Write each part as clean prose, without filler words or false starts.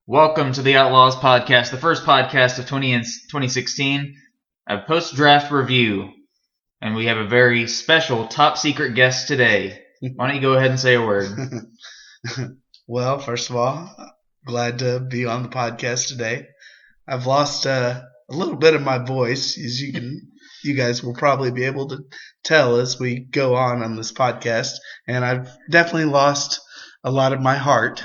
Welcome to the Outlaws podcast, the first podcast of 2016, a post-draft review. And we have a very special top secret guest today. Why don't you go ahead and say a word? Well, first of all, glad to be on the podcast today. I've lost a little bit of my voice, as you guys will probably be able to tell as we go on this podcast. And I've definitely lost a lot of my heart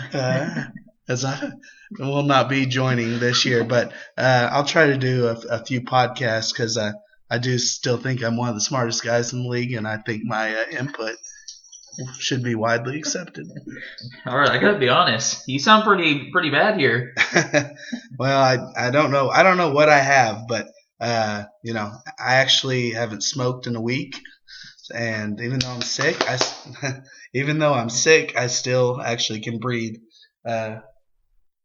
as I will not be joining this year, but I'll try to do a few podcasts because I do still think I'm one of the smartest guys in the league, and I think my input should be widely accepted. All right, I gotta be honest. You sound pretty bad here. Well, I don't know. I don't know what I have, but I actually haven't smoked in a week, and even though I'm sick, I still actually can breathe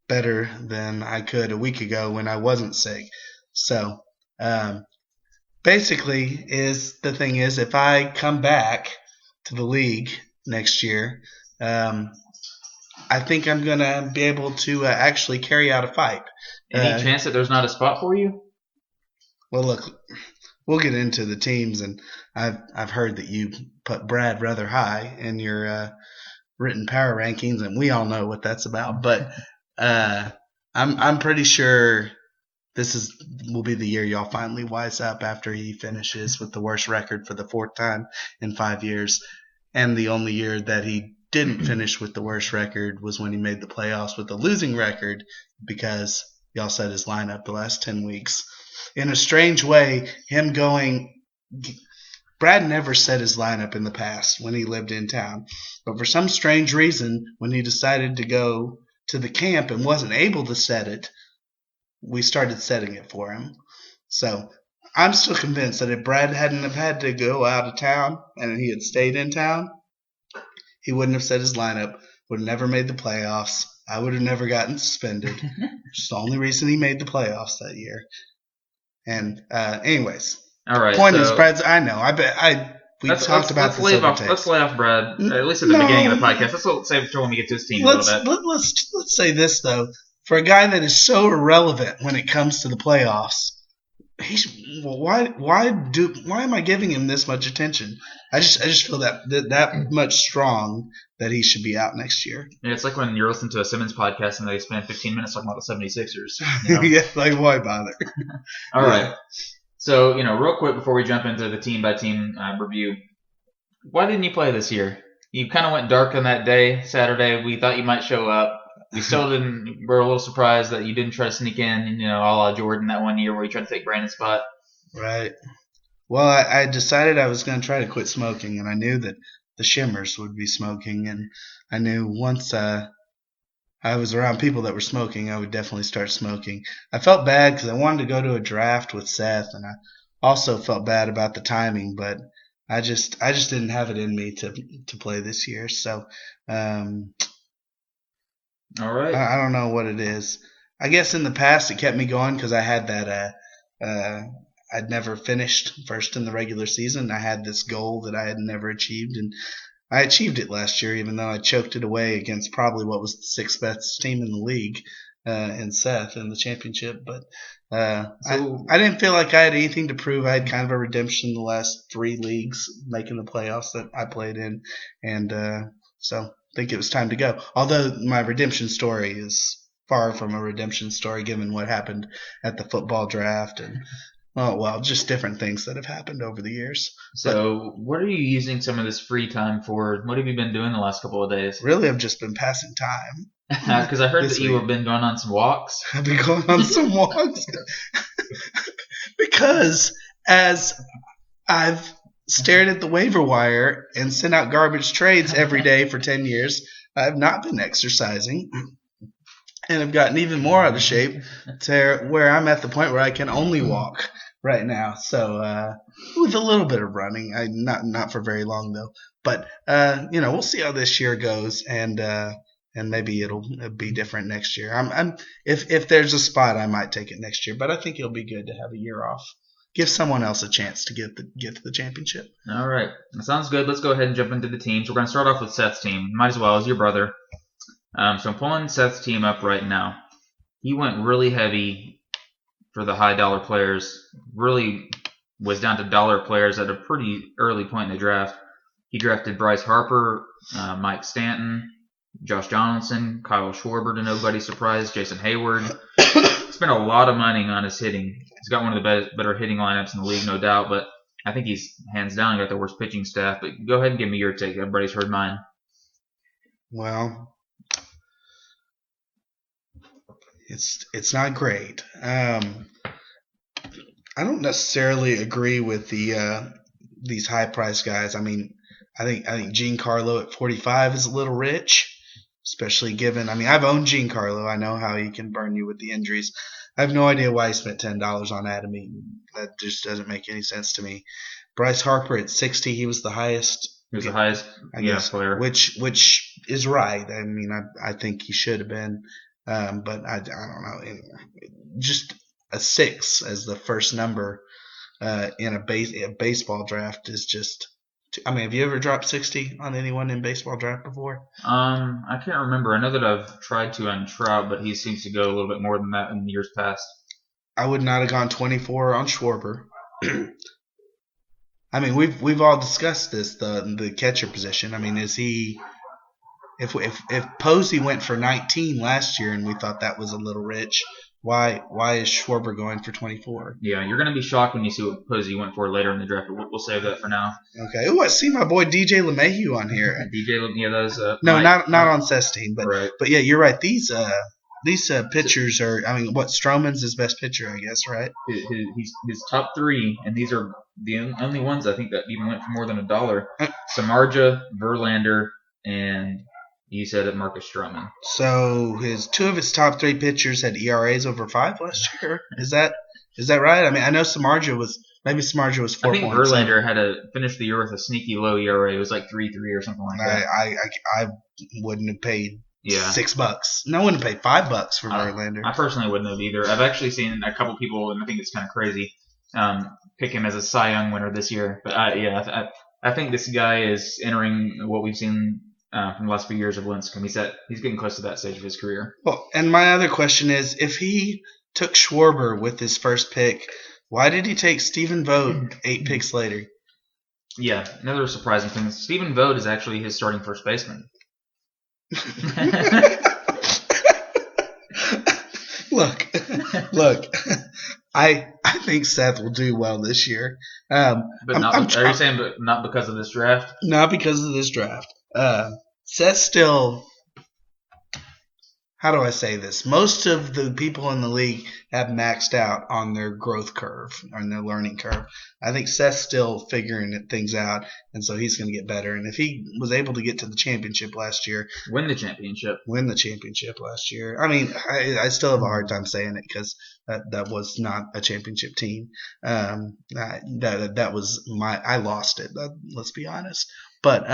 better than I could a week ago when I wasn't sick. So basically the thing is if I come back to the league next year, I think I'm going to be able to actually carry out a fight. Any chance that there's not a spot for you? Well, look, we'll get into the teams, and I've heard that you put Brad rather high in your written power rankings, and we all know what that's about. But I'm pretty sure this will be the year y'all finally wise up after he finishes with the worst record for the fourth time in 5 years, and the only year that he didn't finish with the worst record was when he made the playoffs with a losing record because y'all set his lineup the last 10 weeks. In a strange way, Brad never set his lineup in the past when he lived in town, but for some strange reason, when he decided to go to the camp and wasn't able to set it, we started setting it for him. So I'm still convinced that if Brad hadn't have had to go out of town and he had stayed in town, he wouldn't have set his lineup, would have never made the playoffs. I would have never gotten suspended. It's the only reason he made the playoffs that year. And anyways, all right. Point is, Brad's. I know. We talked about this over text. Let's lay off Brad, at least at the beginning of the podcast. Let's save it for when we get to his team a little bit. Let's say this, though. For a guy that is so irrelevant when it comes to the playoffs, why am I giving him this much attention? I just feel that much strong that he should be out next year. Yeah, it's like when you're listening to a Simmons podcast and they spend 15 minutes talking about the 76ers. You know? Yeah, like why bother? All right. So, real quick before we jump into the team-by-team review, why didn't you play this year? You kind of went dark on that day, Saturday. We thought you might show up. We still didn't. We're a little surprised that you didn't try to sneak in, a la Jordan that one year where you tried to take Brandon's spot. Right. Well, I decided I was going to try to quit smoking, and I knew that the Shimmers would be smoking, and I knew once I was around people that were smoking, I would definitely start smoking. I felt bad because I wanted to go to a draft with Seth, and I also felt bad about the timing, but I just didn't have it in me to play this year. So, all right. I don't know what it is. I guess in the past it kept me going because I had that I'd never finished first in the regular season. I had this goal that I had never achieved, and I achieved it last year, even though I choked it away against probably what was the sixth best team in the league in Seth in the championship. But I didn't feel like I had anything to prove. I had kind of a redemption in the last 3 leagues making the playoffs that I played in, and so I think it was time to go. Although my redemption story is far from a redemption story given what happened at the football draft and just different things that have happened over the years. So what are you using some of this free time for? What have you been doing the last couple of days? Really, I've just been passing time. Because I heard that you have been going on some walks. I've been going on some walks. Because as I've stared at the waiver wire and sent out garbage trades every day for 10 years, I have not been exercising. And I've gotten even more out of shape to where I'm at the point where I can only walk right now. So with a little bit of running, not for very long though. But we'll see how this year goes, and maybe it'll be different next year. If there's a spot, I might take it next year, but I think it'll be good to have a year off. Give someone else a chance to get to the championship. All right, that sounds good. Let's go ahead and jump into the teams. We're going to start off with Seth's team. Might as well, as your brother. So I'm pulling Seth's team up right now. He went really heavy for the high dollar players. Really was down to dollar players at a pretty early point in the draft. He drafted Bryce Harper, Mike Stanton, Josh Donaldson, Kyle Schwarber to nobody's surprise, Jason Hayward. Spent a lot of money on his hitting. He's got one of the better hitting lineups in the league, no doubt, but I think he's hands down got the worst pitching staff. But go ahead and give me your take. Everybody's heard mine. Well, it's not great. I don't necessarily agree with these high price guys. I mean, I think Giancarlo at 45 is a little rich, especially given. I mean, I've owned Giancarlo. I know how he can burn you with the injuries. I have no idea why he spent $10 on Adam Eaton. That just doesn't make any sense to me. Bryce Harper at 60, he was the highest. He was the highest, I guess, player. Which is right. I mean, I think he should have been, but I don't know. Just a 6 as the first number in a baseball draft is just. I mean, have you ever dropped 60 on anyone in baseball draft before? I can't remember. I know that I've tried to on Trout, but he seems to go a little bit more than that in years past. I would not have gone 24 on Schwarber. I mean, we've all discussed this, the catcher position. I mean, is he? If Posey went for 19 last year and we thought that was a little rich, why is Schwarber going for 24? Yeah, you're going to be shocked when you see what Posey went for later in the draft, but we'll save that for now. Okay. Oh, I see my boy DJ LeMahieu on here. those. No, not on Seth's team, but right. But yeah, you're right. These pitchers are. I mean, what Stroman's his best pitcher, I guess, right? His top 3, and these are the only ones I think that even went for more than $1. Samardzija, Verlander, and you said it, Marcus Stroman. So 2 of his top 3 pitchers had ERAs over 5 last year. Is that right? I mean, I know Samardzija was 4. I think Verlander had to finish the year with a sneaky low ERA. It was like 3.3 or something like that. I wouldn't have paid $6. No, I wouldn't have paid $5 for Verlander. I personally wouldn't have either. I've actually seen a couple people, and I think it's kind of crazy, pick him as a Cy Young winner this year. But I think this guy is entering what we've seen from the last few years of Lincecum. He's getting close to that stage of his career. Well, and my other question is, if he took Schwarber with his first pick, why did he take Stephen Vogt 8 picks later? Yeah, another surprising thing. Stephen Vogt is actually his starting first baseman. Look. I think Seth will do well this year. Are you saying not because of this draft? Not because of this draft. Seth still. How do I say this? Most of the people in the league have maxed out on their growth curve, on their learning curve. I think Seth's still figuring things out, and so he's going to get better. And if he was able to get to the championship last year. Win the championship last year. I mean, I still have a hard time saying it because that was not a championship team. That was I lost it. Let's be honest. But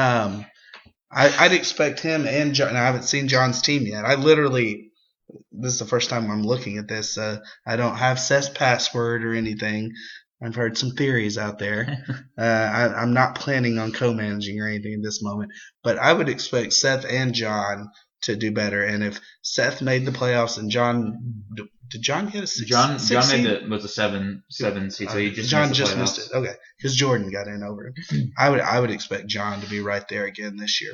I'd expect him and John. I haven't seen John's team yet. This is the first time I'm looking at this. I don't have Seth's password or anything. I've heard some theories out there. I'm not planning on co-managing or anything at this moment. But I would expect Seth and John to do better. And if Seth made the playoffs and John – did John get a 6 John seed? was a 7 seed, so he just missed it. Okay, because Jordan got in over him. I would expect John to be right there again this year,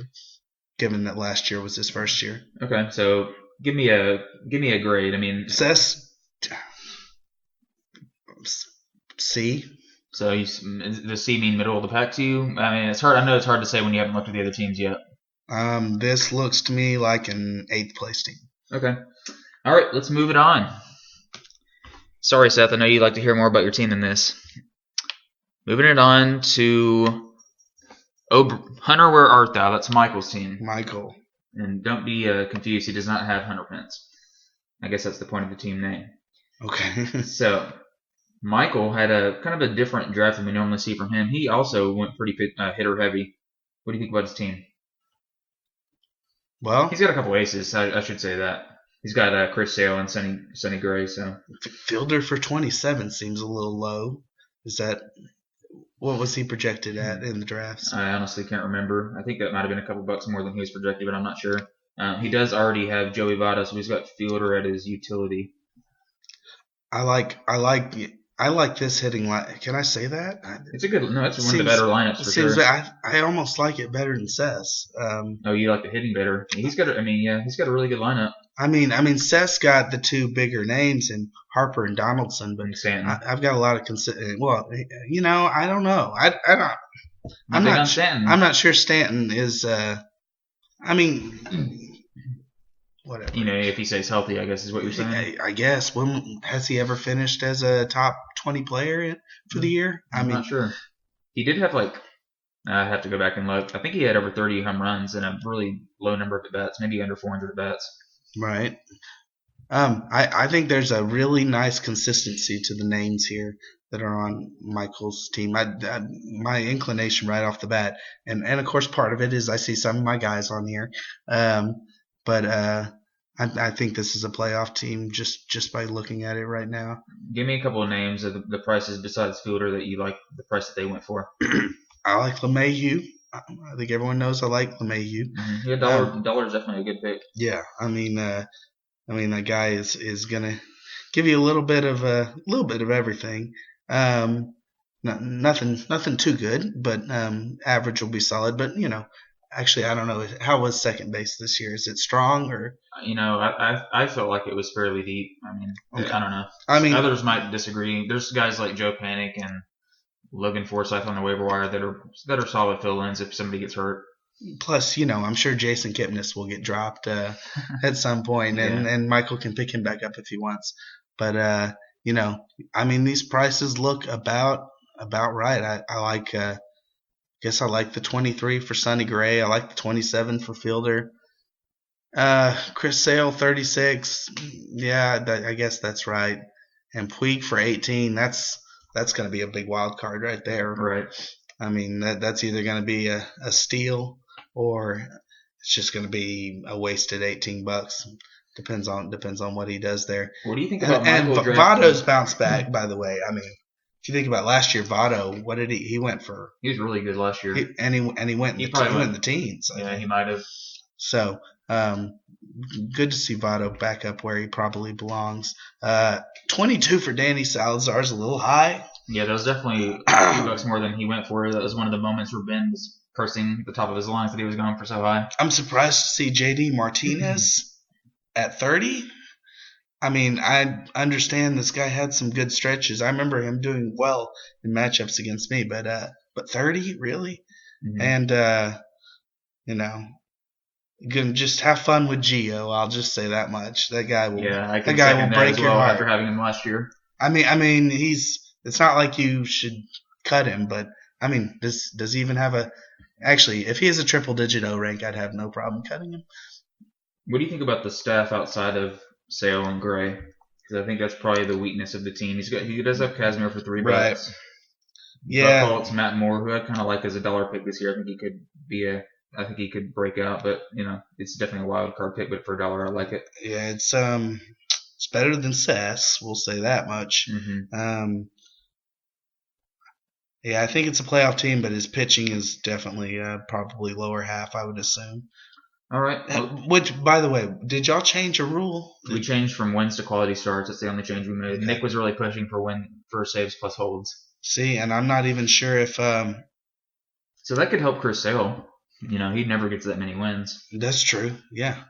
given that last year was his first year. Okay, so give me a grade. I mean, Seth C. So does C mean middle of the pack to you? I mean, it's hard. I know it's hard to say when you haven't looked at the other teams yet. This looks to me like an 8th place team. Okay. All right, let's move it on. Sorry, Seth. I know you'd like to hear more about your team than this. Moving it on to Hunter, where art thou? That's Michael's team. Michael. And don't be confused. He does not have Hunter Pence. I guess that's the point of the team name. Okay. So Michael had a kind of a different draft than we normally see from him. He also went pretty hitter heavy. What do you think about his team? Well, He's got a couple aces. I should say that. He's got Chris Sale and Sonny Gray. So Fielder for 27 seems a little low. Is that what was he projected at in the drafts? I honestly can't remember. I think that might have been a couple bucks more than he was projected, but I'm not sure. He does already have Joey Votto, so he's got Fielder at his utility. I like this hitting line. Can I say that? It's a good. No, it's one of the better lineups for sure. I almost like it better than Sess. Oh, you like the hitting better? He's got. He's got a really good lineup. I mean, Sess got the two bigger names in Harper and Donaldson, but I've got a lot of well, I don't know. I'm not sure Stanton is. Whatever. If he stays healthy, I guess is what you're saying. I guess. Has he ever finished as a top 20 player for the year? I'm not sure. He did have I have to go back and look. I think he had over 30 home runs and a really low number of at-bats, maybe under 400 at-bats. Right. I think there's a really nice consistency to the names here that are on Michael's team. My inclination right off the bat, and of course part of it is I see some of my guys on here, but I think this is a playoff team just by looking at it right now. Give me a couple of names of the prices besides Fielder that you like the price that they went for. I like LeMahieu. I think everyone knows I like LeMahieu. Mm-hmm. Yeah, dollar is definitely a good pick. Yeah, I mean that guy is gonna give you a little bit of everything. Nothing too good, but average will be solid. But actually, I don't know. How was second base this year? Is it strong or? I felt like it was fairly deep. Okay. I don't know. Others might disagree. There's guys like Joe Panic and Logan Forsythe on the waiver wire that are solid fill-ins if somebody gets hurt. Plus, I'm sure Jason Kipnis will get dropped at some point, and Michael can pick him back up if he wants. But these prices look about right. I like. Guess I like the 23 for Sonny Gray. I like the 27 for Fielder. Chris Sale 36. Yeah, I guess that's right. And Puig for 18. That's going to be a big wild card right there. Right. That's either going to be a steal or it's just going to be a wasted $18. Depends on what he does there. What do you think about Michael? And Votto's bounced back, by the way. If you think about last year, Votto, what did he went for? He was really good last year. He went in the teens. Yeah, he might have. So, good to see Votto back up where he probably belongs. 22 for Danny Salazar is a little high. Yeah, that was definitely a few bucks more than he went for. That was one of the moments where Ben was cursing the top of his lungs that he was going for so high. I'm surprised to see JD Martinez at 30. I understand this guy had some good stretches. I remember him doing well in matchups against me, but 30 really? Mm-hmm. And gonna just have fun with Gio. I'll just say that much. That guy will. Yeah, I can that guy will break your heart after having him last year. It's not like you should cut him, but does he even have a? Actually, if he has a triple-digit O rank, I'd have no problem cutting him. What do you think about the staff outside of Sale and Gray? Because I think that's probably the weakness of the team. He does have Casimir for $3. Right. Yeah. Buchholz, Matt Moore, who I kind of like as a dollar pick this year. I think he could break out, but it's definitely a wild card pick. But for $1, I like it. Yeah, it's better than Sass. We'll say that much. Mm-hmm. Yeah, I think it's a playoff team, but his pitching is definitely probably lower half, I would assume. All right. Which, by the way, did y'all change a rule? We changed from wins to quality starts. That's the only change we made. Okay. Nick was really pushing for saves plus holds. See, and I'm not even sure if. So that could help Chris Sale. He never gets that many wins. That's true. Yeah,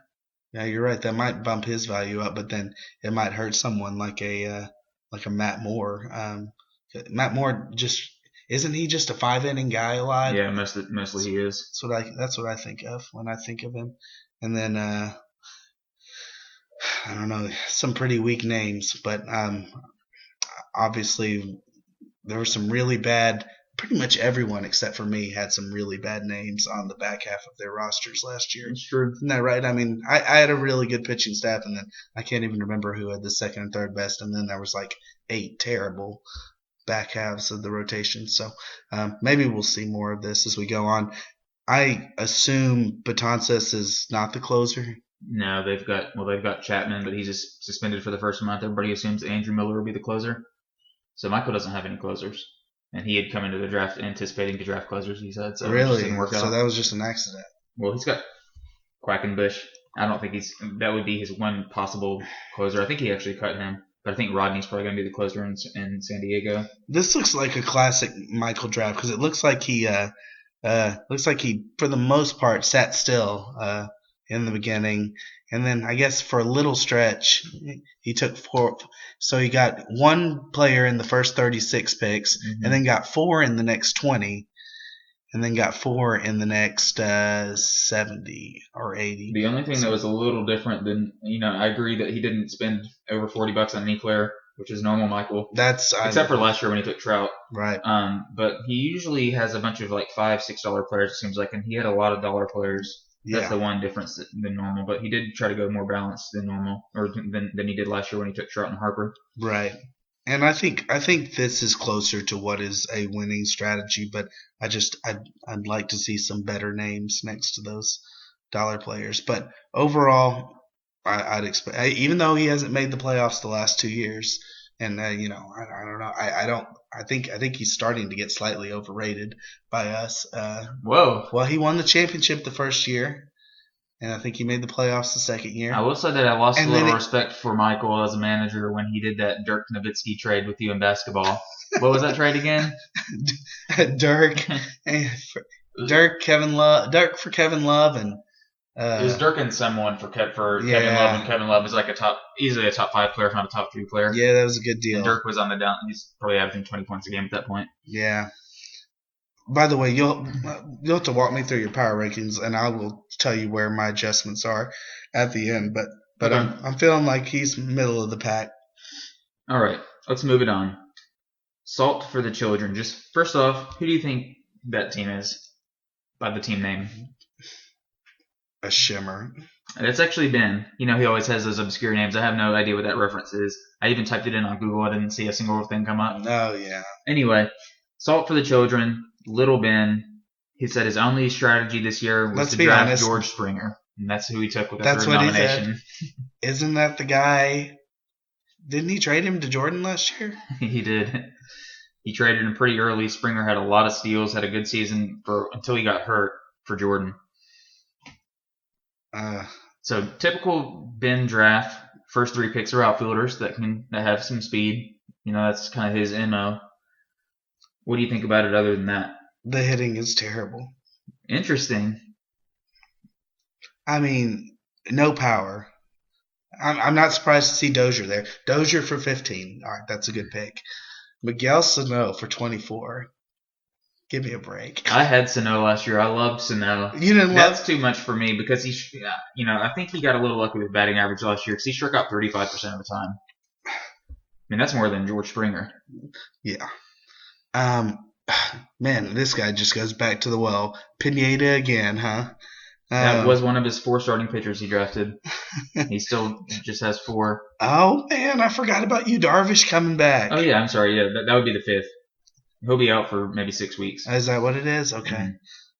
you're right. That might bump his value up, but then it might hurt someone like a Matt Moore. Matt Moore isn't he just a 5-inning guy a lot? Yeah, mostly he is. That's what I think of when I think of him. And then I don't know, some pretty weak names, but obviously there were some really bad. Pretty much everyone except for me had some really bad names on the back half of their rosters last year. That's true. Isn't that right? I had a really good pitching staff, and then I can't even remember who had the second and third best, and then there was 8 terrible back halves of the rotation. So maybe we'll see more of this as we go on. I assume Betances is not the closer. No, they've got Chapman, but he's just suspended for the first month. Everybody assumes Andrew Miller will be the closer. So Michael doesn't have any closers, and he had come into the draft anticipating to draft closers. He said so. It just didn't Really? work So out. that was just an accident. Well, he's got Quackenbush. I don't think that would be his one possible closer. I think he actually cut him, but I think Rodney's probably going to be the closer in San Diego. This looks like a classic Michael draft because it looks like he for the most part sat still in the beginning, and then I guess for a little stretch he took 4. So he got 1 player in the first 36 picks, and then got 4 in the next 20. And then got 4 in the next 70 or 80. The only thing that was a little different than, I agree that he didn't spend over $40 on any player, which is normal, Michael. Except for last year when he took Trout. Right. But he usually has a bunch of like $5, $6 players, it seems like, and he had a lot of dollar players. That's the one difference than normal. But he did try to go more balanced than normal, or than he did last year when he took Trout and Harper. Right. And I think this is closer to what is a winning strategy, but I'd like to see some better names next to those dollar players. But overall, I'd expect, even though he hasn't made the playoffs the last 2 years, and I don't know, I think he's starting to get slightly overrated by us. Whoa. Well, he won the championship the first year. And I think he made the playoffs the second year. I will say that I lost a little respect for Michael as a manager when he did that Dirk Nowitzki trade with you in basketball. What was that trade again? Dirk for Kevin Love, and it was Dirk and someone for Kevin Love, and Kevin Love is like easily a top 5 player, if not a top 3 player. Yeah, that was a good deal. And Dirk was on the down. He's probably averaging 20 points a game at that point. Yeah. By the way, you'll have to walk me through your power rankings, and I will tell you where my adjustments are at the end. But okay. I'm feeling like he's middle of the pack. All right, let's move it on. Salt for the children. Just first off, who do you think that team is by the team name? A shimmer. It's actually Ben. He always has those obscure names. I have no idea what that reference is. I even typed it in on Google. I didn't see a single thing come up. Oh, yeah. Anyway, Salt for the children. Little Ben, he said his only strategy this year was to draft George Springer, and that's who he took with the third nomination. He said. Isn't that the guy? Didn't he trade him to Jordan last year? He did. He traded him pretty early. Springer had a lot of steals, had a good season until he got hurt for Jordan. So typical Ben draft. First 3 picks are outfielders that have some speed. That's kind of his MO. What do you think about it other than that? The hitting is terrible. Interesting. I mean, no power. I'm not surprised to see Dozier there. Dozier for 15. All right, that's a good pick. Miguel Sano for 24. Give me a break. I had Sano last year. I loved Sano. You didn't That's too much for me because I think he got a little lucky with batting average last year because he struck out 35% of the time. I mean, that's more than George Springer. Yeah. Man, this guy just goes back to the well. Pineda again, huh? That was one of his 4 starting pitchers he drafted. He still just has 4. Oh, man, I forgot about you, Darvish, coming back. Oh, yeah, I'm sorry. Yeah, that would be the 5th. He'll be out for maybe 6 weeks. Is that what it is? Okay. Mm-hmm.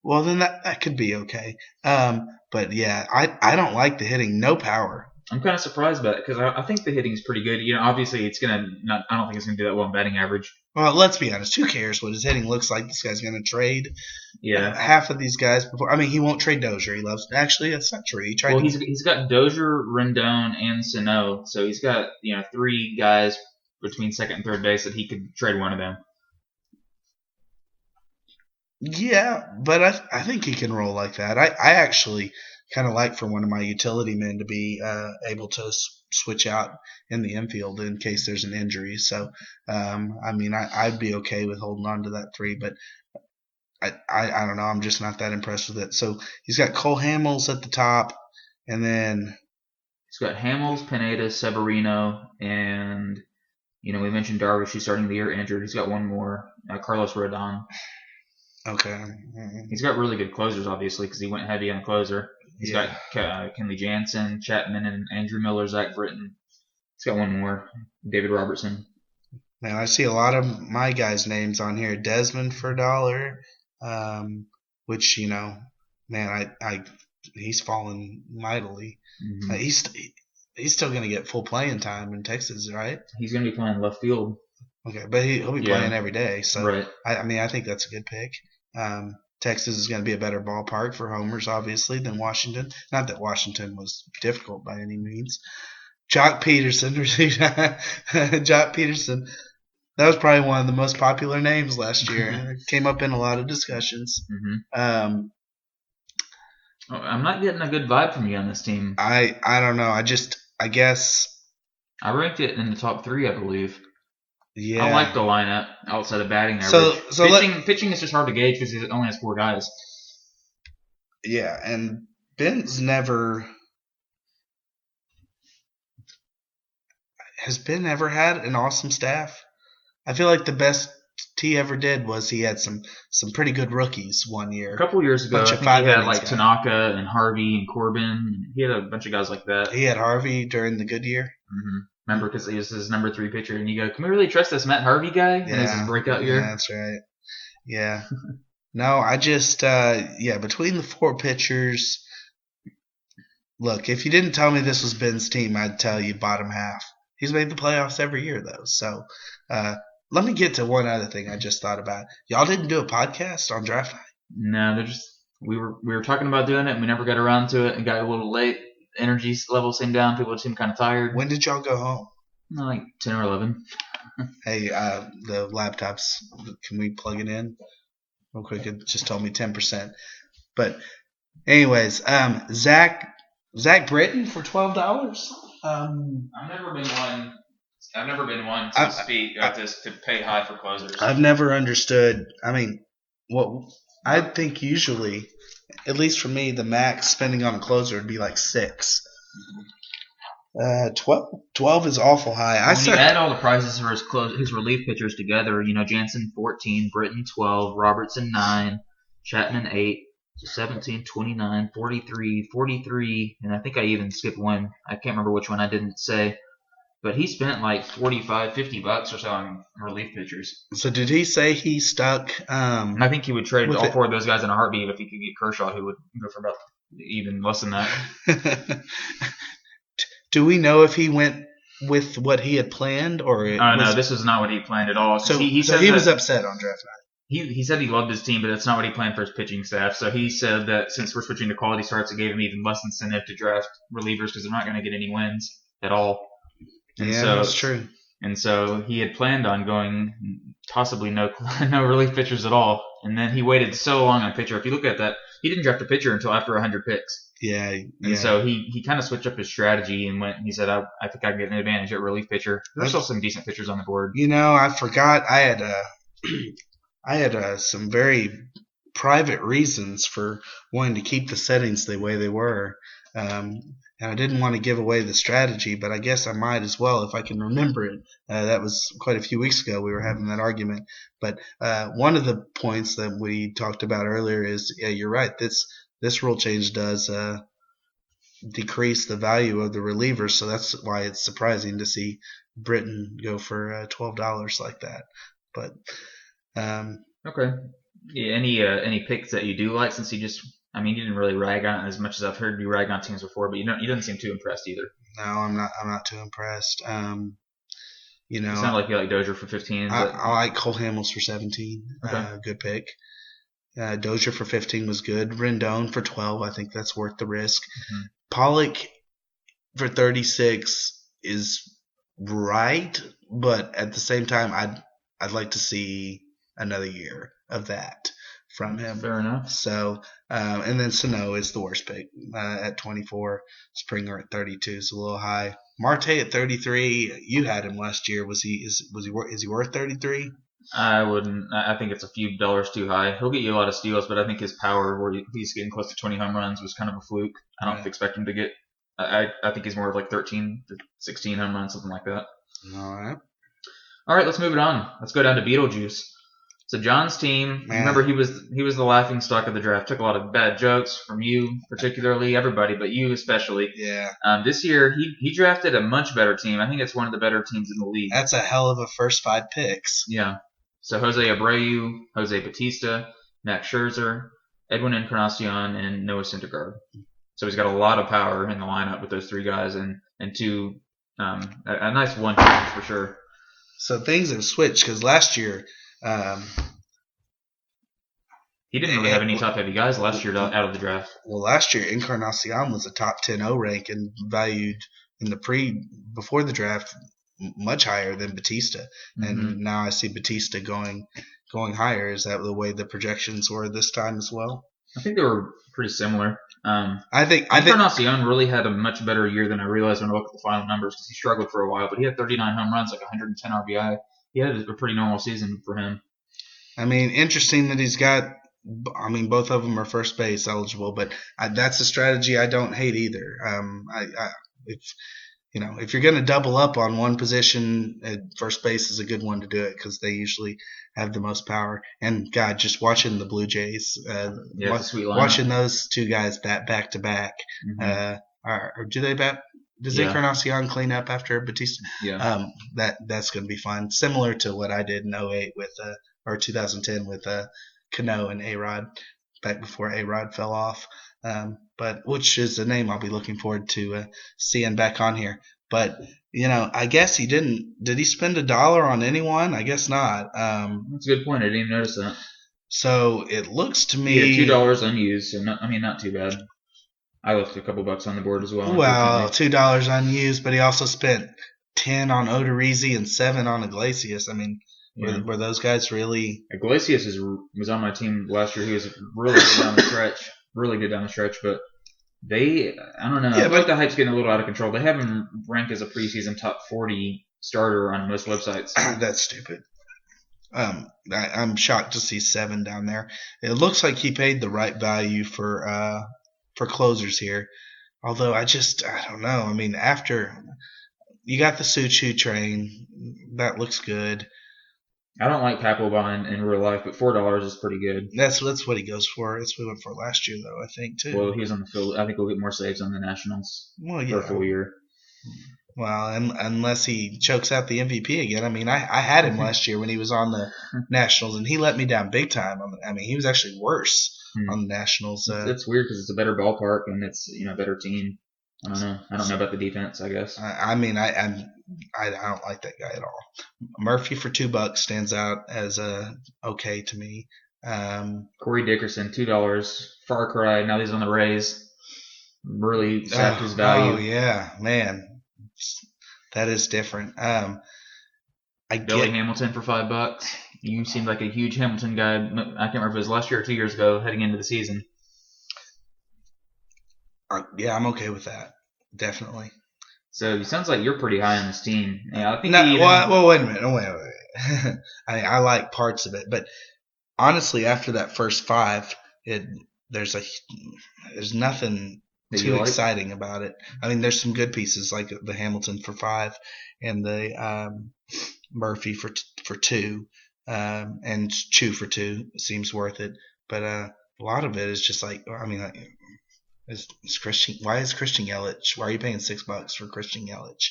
Well, then that could be okay. But, yeah, I don't like the hitting. No power. I'm kind of surprised by it because I think the hitting is pretty good. Obviously it's gonna not. I don't think it's gonna do that well in batting average. Well, let's be honest. Who cares what his hitting looks like? This guy's gonna trade. Yeah. Half of these guys before. I mean, he won't trade Dozier. He loves. Actually, that's not true. He's got Dozier, Rendon, and Sano. So he's got 3 guys between second and third base that he could trade one of them. Yeah, but I think he can roll like that. I actually kind of like for one of my utility men to be able to switch out in the infield in case there's an injury. So, I mean, I'd be okay with holding on to that 3, but I don't know. I'm just not that impressed with it. So he's got Cole Hamels at the top, and then he's got Hamels, Pineda, Severino, and we mentioned Darvish, who's starting the year injured. He's got one more, Carlos Rodon. Okay. Mm-hmm. He's got really good closers, obviously, because he went heavy on the closer. He's got Kenley Jansen, Chapman, and Andrew Miller, Zach Britton. He's got one more, David Robertson. Man, I see a lot of my guys' names on here. Desmond for $1, which, man, he's fallen mightily. Mm-hmm. He's still going to get full playing time in Texas, right? He's going to be playing left field. Okay, but he'll be playing every day. So, right. I think that's a good pick. Texas is going to be a better ballpark for homers, obviously, than Washington. Not that Washington was difficult by any means. Jock Peterson. Jock Peterson. That was probably one of the most popular names last year. Came up in a lot of discussions. Mm-hmm. I'm not getting a good vibe from you on this team. I don't know. I guess. I ranked it in the top 3, I believe. Yeah. I like the lineup outside of batting average. Pitching is just hard to gauge because he only has 4 guys. Yeah, and Ben's never. Has Ben ever had an awesome staff? I feel like the best he ever did was he had some pretty good rookies one year. A couple years ago, I think he had like Tanaka and Harvey and Corbin. He had a bunch of guys like that. He had Harvey during the good year. Mm-hmm. Remember, because he was his number 3 pitcher, and you go, "Can we really trust this Matt Harvey guy?" Yeah, in his breakout year. Yeah, that's right. Yeah. No, I just between the 4 pitchers. Look, if you didn't tell me this was Ben's team, I'd tell you bottom half. He's made the playoffs every year though. So let me get to one other thing I just thought about. Y'all didn't do a podcast on draft night? No, they're just we were talking about doing it, and we never got around to it, and got a little late. Energy level seemed down. People seemed kind of tired. When did y'all go home? Like 10 or 11. Hey, the laptops, can we plug it in real quick? It just told me 10%. But anyways, Zach Britton for $12. I've never been one to speak to pay high for closers. I've never understood. I mean, I think usually, at least for me, the max spending on a closer would be like 6. 12 is awful high. When you add all the prices for his relief pitchers together, Jansen 14, Britton 12, Robertson 9, Chapman 8, 17, 29, 43, 43, and I think I even skipped one. I can't remember which one I didn't say. But he spent like $45, $50 or so on relief pitchers. So did he say he stuck? And I think he would trade all 4 of those guys in a heartbeat if he could get Kershaw, who would go for about even less than that. Do we know if he went with what he had planned, or no, this was not what he planned at all. So he was upset on draft night. He said he loved his team, but that's not what he planned for his pitching staff. So he said that since we're switching to quality starts, it gave him even less incentive to draft relievers because they're not going to get any wins at all. And that's true. And so he had planned on going possibly no relief pitchers at all. And then he waited so long on pitcher. If you look at that, he didn't draft a pitcher until after 100 picks. Yeah. And so he kind of switched up his strategy and he said, I think I can get an advantage at relief pitcher. There's still some decent pitchers on the board. I forgot I had some very private reasons for wanting to keep the settings the way they were. And I didn't want to give away the strategy, but I guess I might as well if I can remember it. That was quite a few weeks ago. We were having that argument. But one of the points that we talked about earlier is, yeah, you're right. This rule change does decrease the value of the relievers, so that's why it's surprising to see Britton go for $12 like that. But okay. Yeah, any picks that you do like, since you didn't really rag on it as much as I've heard you rag on teams before, but you didn't seem too impressed either. No, I'm not too impressed. It sounded like you like Dozier for 15. I like Cole Hamels for 17. Okay. Good pick. Dozier for 15 was good. Rendon for 12. I think that's worth the risk. Mm-hmm. Pollock for 36 is right, but at the same time, I'd like to see another year of that from him. Fair enough. So, and then Sano is the worst pick at 24. Springer at 32 is a little high. Marte at 33. You had him last year. Is he worth 33? I wouldn't. I think it's a few dollars too high. He'll get you a lot of steals, but I think his power, where he's getting close to 20 home runs, was kind of a fluke. I don't expect him to get. I think he's more of like 13 to 16 home runs, something like that. All right, let's move it on. Let's go down to Beetlejuice. So John's team. Remember, he was the laughing stock of the draft. Took a lot of bad jokes from you, particularly everybody, but you especially. Yeah. This year he drafted a much better team. I think it's one of the better teams in the league. That's a hell of a first 5 picks. Yeah. So Jose Abreu, Jose Bautista, Max Scherzer, Edwin Encarnacion, and Noah Syndergaard. So he's got a lot of power in the lineup with those three guys and two a nice 1-2 for sure. So things have switched because last year he didn't really have any top heavy guys last year out of the draft. Well, last year Encarnacion was a top 10 O rank and valued in the before the draft much higher than Batista, and now I see Batista going higher. Is that the way the projections were this time as well? I think they were pretty similar. I think Encarnacion really had a much better year than I realized when I looked at the final numbers because he struggled for a while, but he had 39 home runs, like 110 RBI. He had a pretty normal season for him. I mean, interesting that he's got. I mean, both of them are first base eligible, but that's a strategy I don't hate either. If you're going to double up on one position, first base is a good one to do it because they usually have the most power. And God, just watching the Blue Jays, watching those two guys bat back to back, do they bat? Does Encarnacion clean up after Batista? Yeah. That's going to be fun. Similar to what I did in 08 with or 2010 with Cano and A-Rod back before A-Rod fell off. But which is a name I'll be looking forward to seeing back on here. But I guess he didn't. Did he spend $1 on anyone? I guess not. That's a good point. I didn't even notice that. So it looks to me he had $2 unused. So not too bad. I left a couple bucks on the board as well. Well, $2 unused, but he also spent 10 on Odorizzi and 7 on Iglesias. I mean. Yeah. Were those guys really? Iglesias was on my team last year. He was really good down the stretch. Really good down the stretch, but I don't know. Yeah, I feel like the hype's getting a little out of control. They have him ranked as a preseason top 40 starter on most websites. That's stupid. I'm shocked to see 7 down there. It looks like he paid the right value for closers here. Although I don't know. I mean, after you got the Suchu train, that looks good. I don't like Papelbon in real life, but $4 is pretty good. That's what he goes for. That's what he went for last year, though, I think, too. Well, he was on the field. I think he'll get more saves on the Nationals for a full year. Well, unless he chokes out the MVP again. I mean, I had him last year when he was on the Nationals, and he let me down big time. I mean, he was actually worse on the Nationals. It's weird because it's a better ballpark and it's a better team. I don't know. I don't know about the defense, I guess. I mean, I don't like that guy at all. Murphy for $2 stands out as okay to me. Corey Dickerson, $2. Far Cry. Now he's on the Rays. Really sapped his value. Oh yeah, man, that is different. Billy Hamilton for $5. You seemed like a huge Hamilton guy. I can't remember if it was last year or 2 years ago, heading into the season. Yeah, I'm okay with that. Definitely. So it sounds like you're pretty high on this team. Yeah, I think. Well, wait a minute. Wait. I like parts of it, but honestly, after that first 5, there's nothing too exciting about it. I mean, there's some good pieces like the Hamilton for 5 and the Murphy for 2, and Chu for 2 seems worth it. But a lot of it is just like, I mean. Why is Christian Yelich? Why are you paying $6 for Christian Yelich?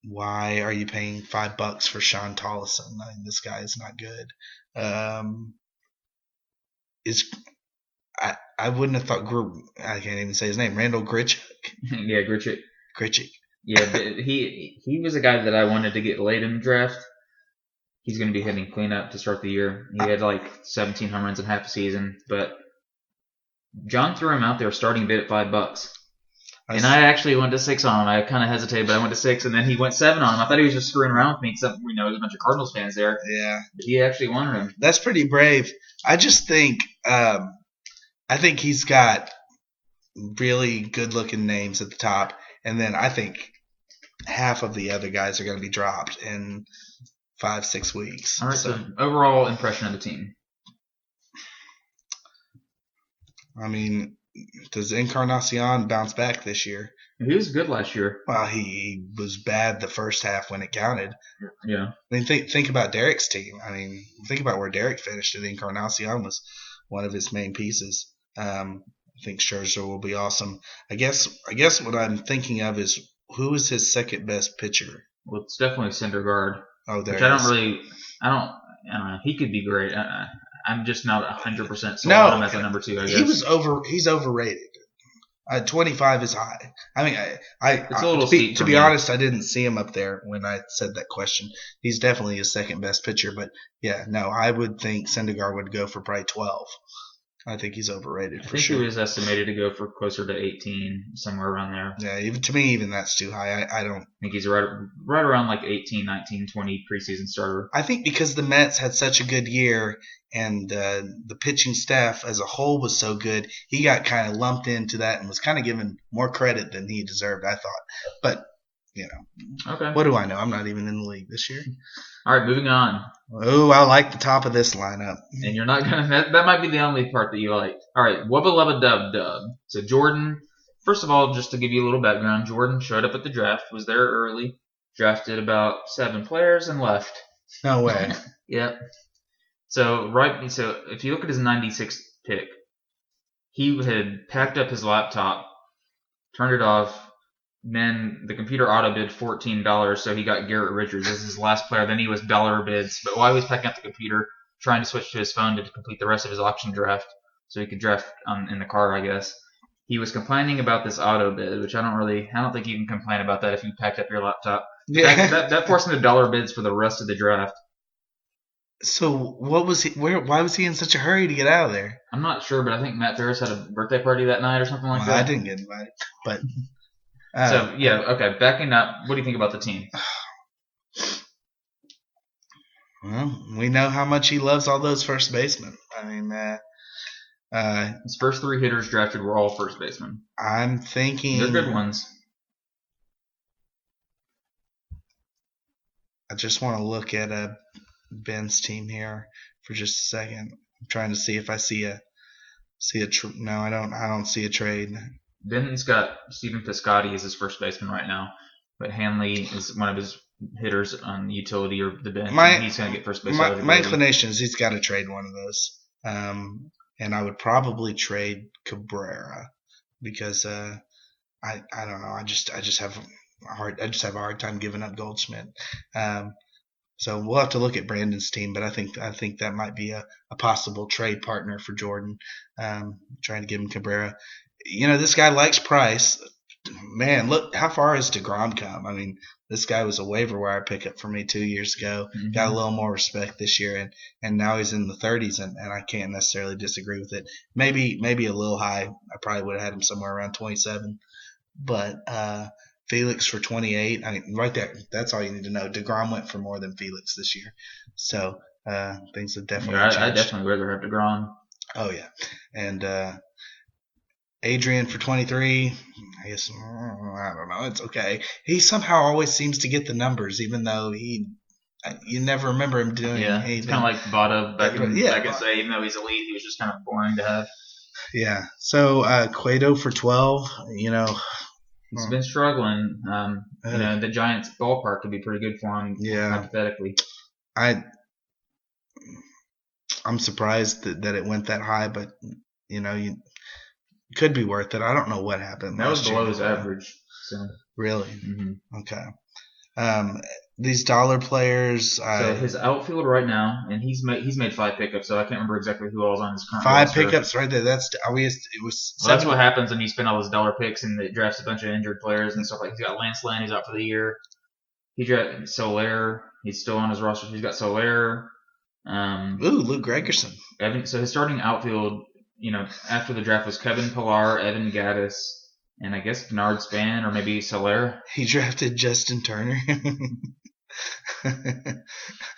Why are you paying $5 for Sean Tollison? I mean, this guy is not good. I wouldn't have thought I can't even say his name. Randall Grichuk. Yeah, Grichuk. Yeah, but he was a guy that I wanted to get late in the draft. He's going to be hitting cleanup to start the year. He had like 17 home runs in half a season, but John threw him out there starting bid at $5. And I actually went to 6 on him. I kind of hesitated, but I went to 6, and then he went 7 on him. I thought he was just screwing around with me, except there's a bunch of Cardinals fans there. Yeah. But he actually wanted him. That's pretty brave. I just think he's got really good-looking names at the top, and then I think half of the other guys are going to be dropped in 5-6 weeks. All right, so overall impression of the team. I mean, does Encarnacion bounce back this year? He was good last year. Well, he was bad the first half when it counted. Yeah. I mean, think about Derek's team. I mean, think about where Derek finished. And Encarnacion was one of his main pieces. I think Scherzer will be awesome. I guess what I'm thinking of is who is his second best pitcher? Well, it's definitely Syndergaard. Oh, there. Which I don't know. He could be great. I'm just not 100% sold on him as a number 2, I guess. He's overrated. 25 is high. I mean, It's a little steep to for be me. honest, I didn't see him up there when I said that question. He's definitely his second best pitcher, but yeah, no, I would think Syndergaard would go for probably 12. I think he's overrated for sure. I think he was estimated to go for closer to 18, somewhere around there. Yeah, even to me, even that's too high. I don't think he's right around like 18, 19, 20 preseason starter. I think because the Mets had such a good year and the pitching staff as a whole was so good, he got kind of lumped into that and was kind of given more credit than he deserved, I thought. But, okay. What do I know? I'm not even in the league this year. All right, moving on. Oh, I like the top of this lineup. And you're not going to – that might be the only part that you like. All right, wubba lubba dub dub. So Jordan, first of all, just to give you a little background, Jordan showed up at the draft, was there early, drafted about 7 players, and left. No way. Yep. So if you look at his 96th pick, he had packed up his laptop, turned it off. Then the computer auto bid $14, so he got Garrett Richards as his last player. Then he was dollar bids, but while he was packing up the computer, trying to switch to his phone to complete the rest of his auction draft, so he could draft in the car, I guess. He was complaining about this auto bid, which I don't think you can complain about that if you packed up your laptop. Yeah. That forced him to dollar bids for the rest of the draft. So what was he? Why was he in such a hurry to get out of there? I'm not sure, but I think Matt Ferris had a birthday party that night or something like that. I didn't get invited, but. Okay. Backing up, what do you think about the team? Well, we know how much he loves all those first basemen. I mean, his first 3 hitters drafted were all first basemen. I'm thinking they're good ones. I just want to look at Ben's team here for just a second. I'm trying to see if I see a no, I don't see a trade. Ben's got Stephen Piscotty as his first baseman right now, but Hanley is one of his hitters on the utility or the bench. He's going to get first base. My inclination is he's got to trade one of those, and I would probably trade Cabrera because I don't know. I just have a hard time giving up Goldschmidt. So we'll have to look at Brandon's team, but I think that might be a possible trade partner for Jordan. Trying to give him Cabrera. This guy likes Price. Man, look how far has DeGrom come. I mean, this guy was a waiver wire pickup for me 2 years ago. Mm-hmm. Got a little more respect this year, and now he's in the 30s, and I can't necessarily disagree with it. Maybe a little high. I probably would have had him somewhere around 27. But Felix for 28. I mean, right there, that's all you need to know. DeGrom went for more than Felix this year. So things have definitely changed. I definitely would rather have DeGrom. Oh, yeah. And Adrian for 23, I guess, I don't know. It's okay. He somehow always seems to get the numbers, even though you never remember him doing anything. It's kind of like Votto back in day. Even though he's elite, he was just kind of boring to have. Yeah. So Cueto for 12, He's been struggling. The Giants ballpark could be pretty good for him, hypothetically. I'm surprised that it went that high, but, could be worth it. I don't know what happened. That was below his average. So. Really? Mm-hmm. Okay. These dollar players. So his outfield right now, and he's made 5 pickups. So I can't remember exactly who all is on his current 5 roster. pickups right there. That's what happens when you spend all those dollar picks and it drafts a bunch of injured players and stuff like. He's got Lance Lynn, who's out for the year. He drafted Soler. He's still on his roster. He's got Soler. Luke Gregerson. So his starting outfield. After the draft was Kevin Pillar, Evan Gaddis, and I guess Bernard Span or maybe Soler. He drafted Justin Turner. He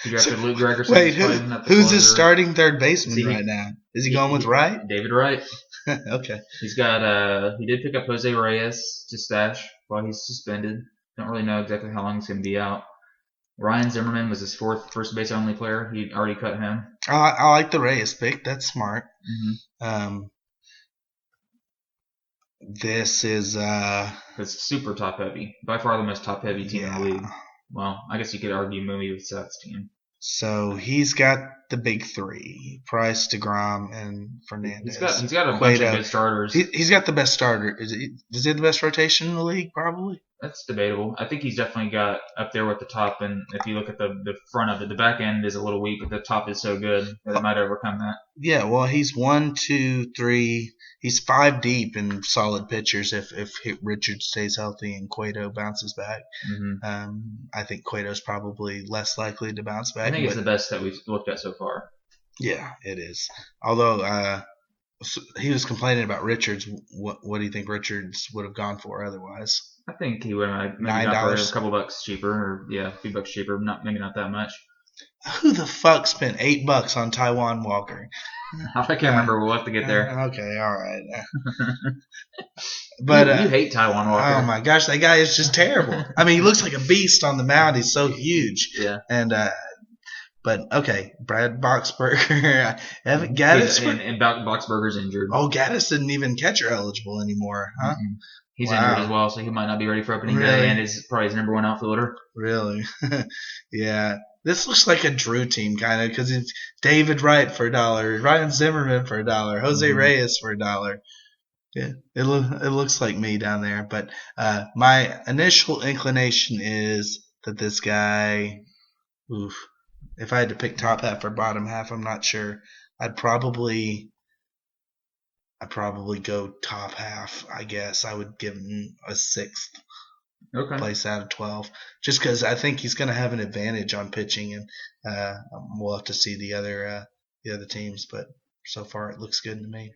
drafted Luke Gregerson. Wait, who's his starting third baseman right now? Is he going with Wright? David Wright. Okay. He's got he did pick up Jose Reyes to stash while he's suspended. Don't really know exactly how long he's going to be out. Ryan Zimmerman was his 4th first base only player. He already cut him. I like the Reyes pick. That's smart. Mm-hmm. This is it's super top heavy. By far the most top heavy team in the league. Well, I guess you could argue Moomy with Seth's team. So he's got the big 3: Price, DeGrom, and Fernandez. He's got a bunch of good starters. He's got the best starter. Does he have the best rotation in the league? Probably. That's debatable. I think he's definitely got up there with the top. And if you look at the front of it, the back end is a little weak, but the top is so good that it might overcome that. Yeah, well, he's 1, 2, 3. He's 5 deep in solid pitchers if Richard stays healthy and Cueto bounces back. I think Cueto's probably less likely to bounce back. I think it's the best that we've looked at so far. Yeah, it is. Although he was complaining about Richards. What do you think Richards would have gone for otherwise? I think he would have maybe gone for a couple bucks cheaper, or a few bucks cheaper. Maybe not that much. Who the fuck spent $8 on Taiwan Walker? I can't remember. We'll have to get there. Okay, all right. But you hate Taiwan Walker. Oh my gosh, that guy is just terrible. I mean, he looks like a beast on the mound. He's so huge. Yeah. And but okay, Brad Boxberger, Evan Gaddis, and Boxberger's injured. Oh, Gaddis isn't even catcher eligible anymore, huh? Mm-hmm. He's injured as well, so he might not be ready for opening day, and is probably his number one outfielder. Really? Yeah. This looks like a Drew team, kind of, because it's David Wright for $1, Ryan Zimmerman for $1, Jose Reyes for $1. Yeah, it looks like me down there. But my initial inclination is that this guy, if I had to pick top half or bottom half, I'm not sure. I'd probably go top half, I guess. I would give him a 6th place out of 12, just because I think he's going to have an advantage on pitching, and we'll have to see the other teams. But so far, it looks good to me.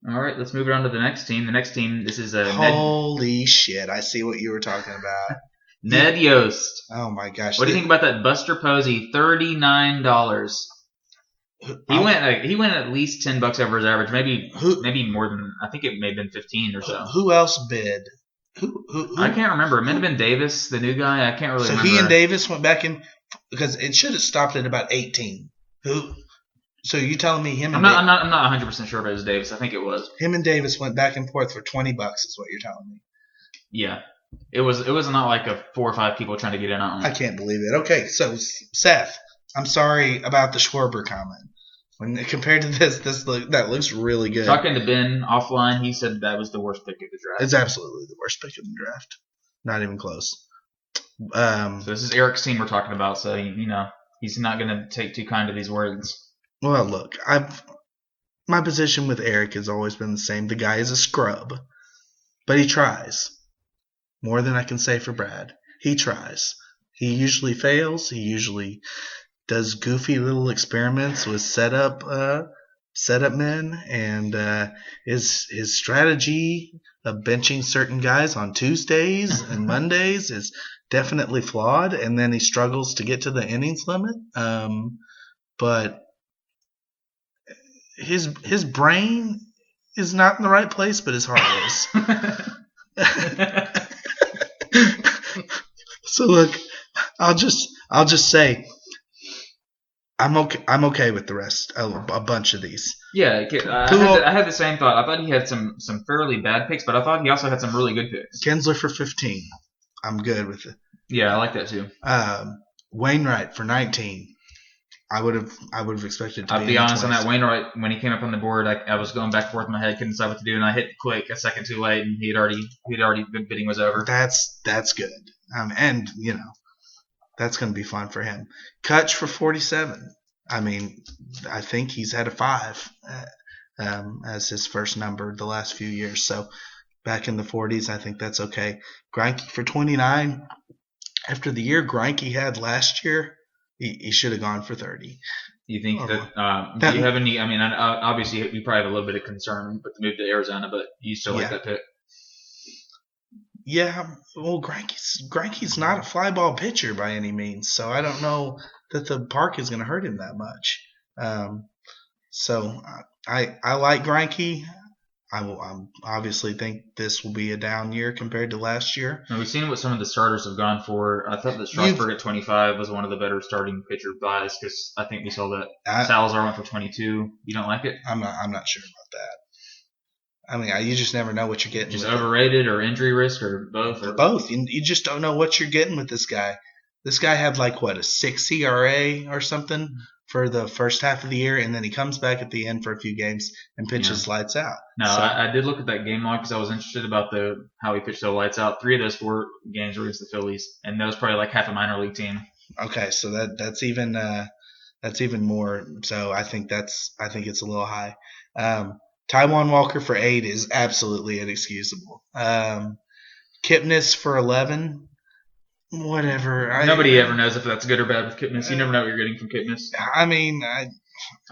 All right, let's move it on to the next team. The next team, this is holy shit! I see what you were talking about. Ned Yost. Oh my gosh! What do you think about that Buster Posey? $39. He went at least $10 over his average, maybe more than. I think it may have been 15 or so. Who else bid? Who? I can't remember. It may have been Davis, the new guy. I can't really remember. So he and Davis went back in because it should have stopped at about 18. Who? So you telling me him? I'm not 100% sure if it was Davis. I think it was. Him and Davis went back and forth for $20. Is what you're telling me? Yeah. It was not like 4 or 5 people trying to get in on it. I can't believe it. Okay, so Seth, I'm sorry about the Schwarber comment. When compared to that looks really good. Talking to Ben offline, he said that was the worst pick of the draft. It's absolutely the worst pick of the draft. Not even close. So this is Eric's team we're talking about, so he's not going to take too kind to these words. Well, look, my position with Eric has always been the same. The guy is a scrub, but he tries. More than I can say for Brad. He tries. He usually fails. He usually does goofy little experiments with setup men, and his strategy of benching certain guys on Tuesdays and Mondays is definitely flawed, and then he struggles to get to the innings limit. But his brain is not in the right place, but his heart is. So look, I'll just say I'm okay with the rest. A bunch of these. Yeah, I had the same thought. I thought he had some fairly bad picks, but I thought he also had some really good picks. Kinsler for 15. I'm good with it. Yeah, I like that too. Wainwright for 19. I would have expected to. I'll be honest on that. Wainwright, when he came up on the board, I was going back and forth in my head, couldn't decide what to do, and I hit click a second too late, and he'd already the bidding was over. That's good. And that's going to be fun for him. Kutch for 47. I mean, I think he's had a 5 as his first number the last few years. So back in the 40s, I think that's okay. Greinke for 29. After the year Greinke had last year, he should have gone for 30. You think that do you have any? I mean, obviously you probably have a little bit of concern with the move to Arizona, but you still like that pick? Yeah, well, Greinke's not a fly ball pitcher by any means, so I don't know that the park is going to hurt him that much. So I like Greinke. I obviously think this will be a down year compared to last year. And we've seen what some of the starters have gone for. I thought that Strasburg at 25 was one of the better starting pitcher buys because I think we saw that Salazar went for 22. You don't like it? I'm not sure about that. I mean, you just never know what you're getting. Just overrated or injury risk or both? Both. You just don't know what you're getting with this guy. This guy had a 6 ERA or something for the first half of the year, and then he comes back at the end for a few games and pitches lights out. No, so, I did look at that game log because I was interested about how he pitched the lights out. 3 of those 4 games were against the Phillies, and that was probably like half a minor league team. Okay, so that's even more. So I think it's a little high. Taijuan Walker for 8 is absolutely inexcusable. Kipnis for 11. Whatever. Nobody ever knows if that's good or bad with Kipnis. You never know what you're getting from Kipnis. I mean, I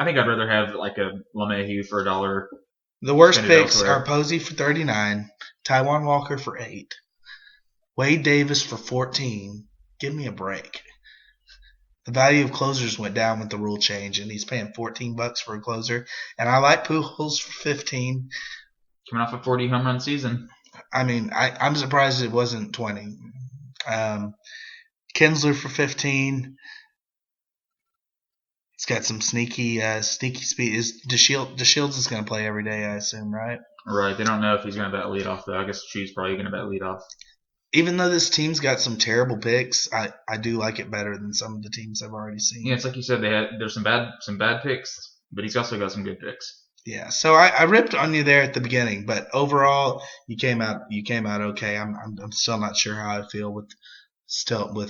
think I'd rather have like a LeMahieu for $1. The worst picks are Posey for 39, Taijuan Walker for 8, Wade Davis for 14. Give me a break. The value of closers went down with the rule change, and he's paying $14 for a closer. And I like Pujols for 15. Coming off a 40 home run season. I mean, I'm surprised it wasn't 20. Kinsler for 15. He's got some sneaky speed. DeShields is going to play every day, I assume, right? Right. They don't know if he's going to bat leadoff, though. I guess Chu's probably going to bat leadoff. Even though this team's got some terrible picks, I do like it better than some of the teams I've already seen. Yeah, it's like you said. There's some bad picks, but he's also got some good picks. Yeah. So I ripped on you there at the beginning, but overall you came out okay. I'm still not sure how I feel with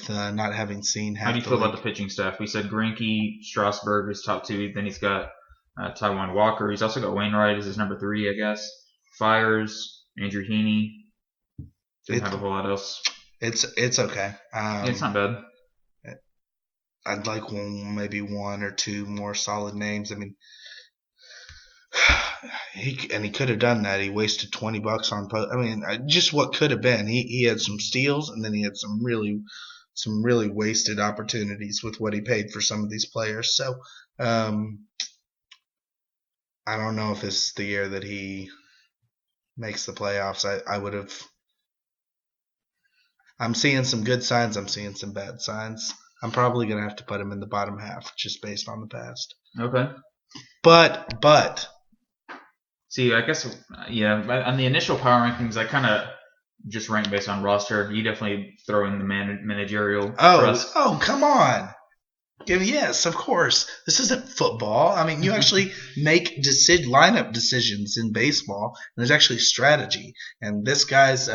not having seen half. How do you feel about the pitching staff? We said Greinke, Strasburg is top 2. Then he's got Taijuan Walker. He's also got Wainwright as his number 3, I guess. Fires, Andrew Heaney. Didn't have a whole lot else. It's okay. It's not bad. I'd like maybe 1 or 2 more solid names. I mean, he could have done that. He wasted $20 on. I mean, just what could have been. He had some steals, and then he had some really wasted opportunities with what he paid for some of these players. So, I don't know if this is the year that he makes the playoffs. I would have. I'm seeing some good signs. I'm seeing some bad signs. I'm probably going to have to put him in the bottom half just based on the past. Okay. But. See, I guess, yeah, on the initial power rankings, I kind of just rank based on roster. You definitely throw in the managerial trust. Oh, come on. Yes, of course. This isn't football. I mean, you actually make lineup decisions in baseball, and there's actually strategy. And this guy's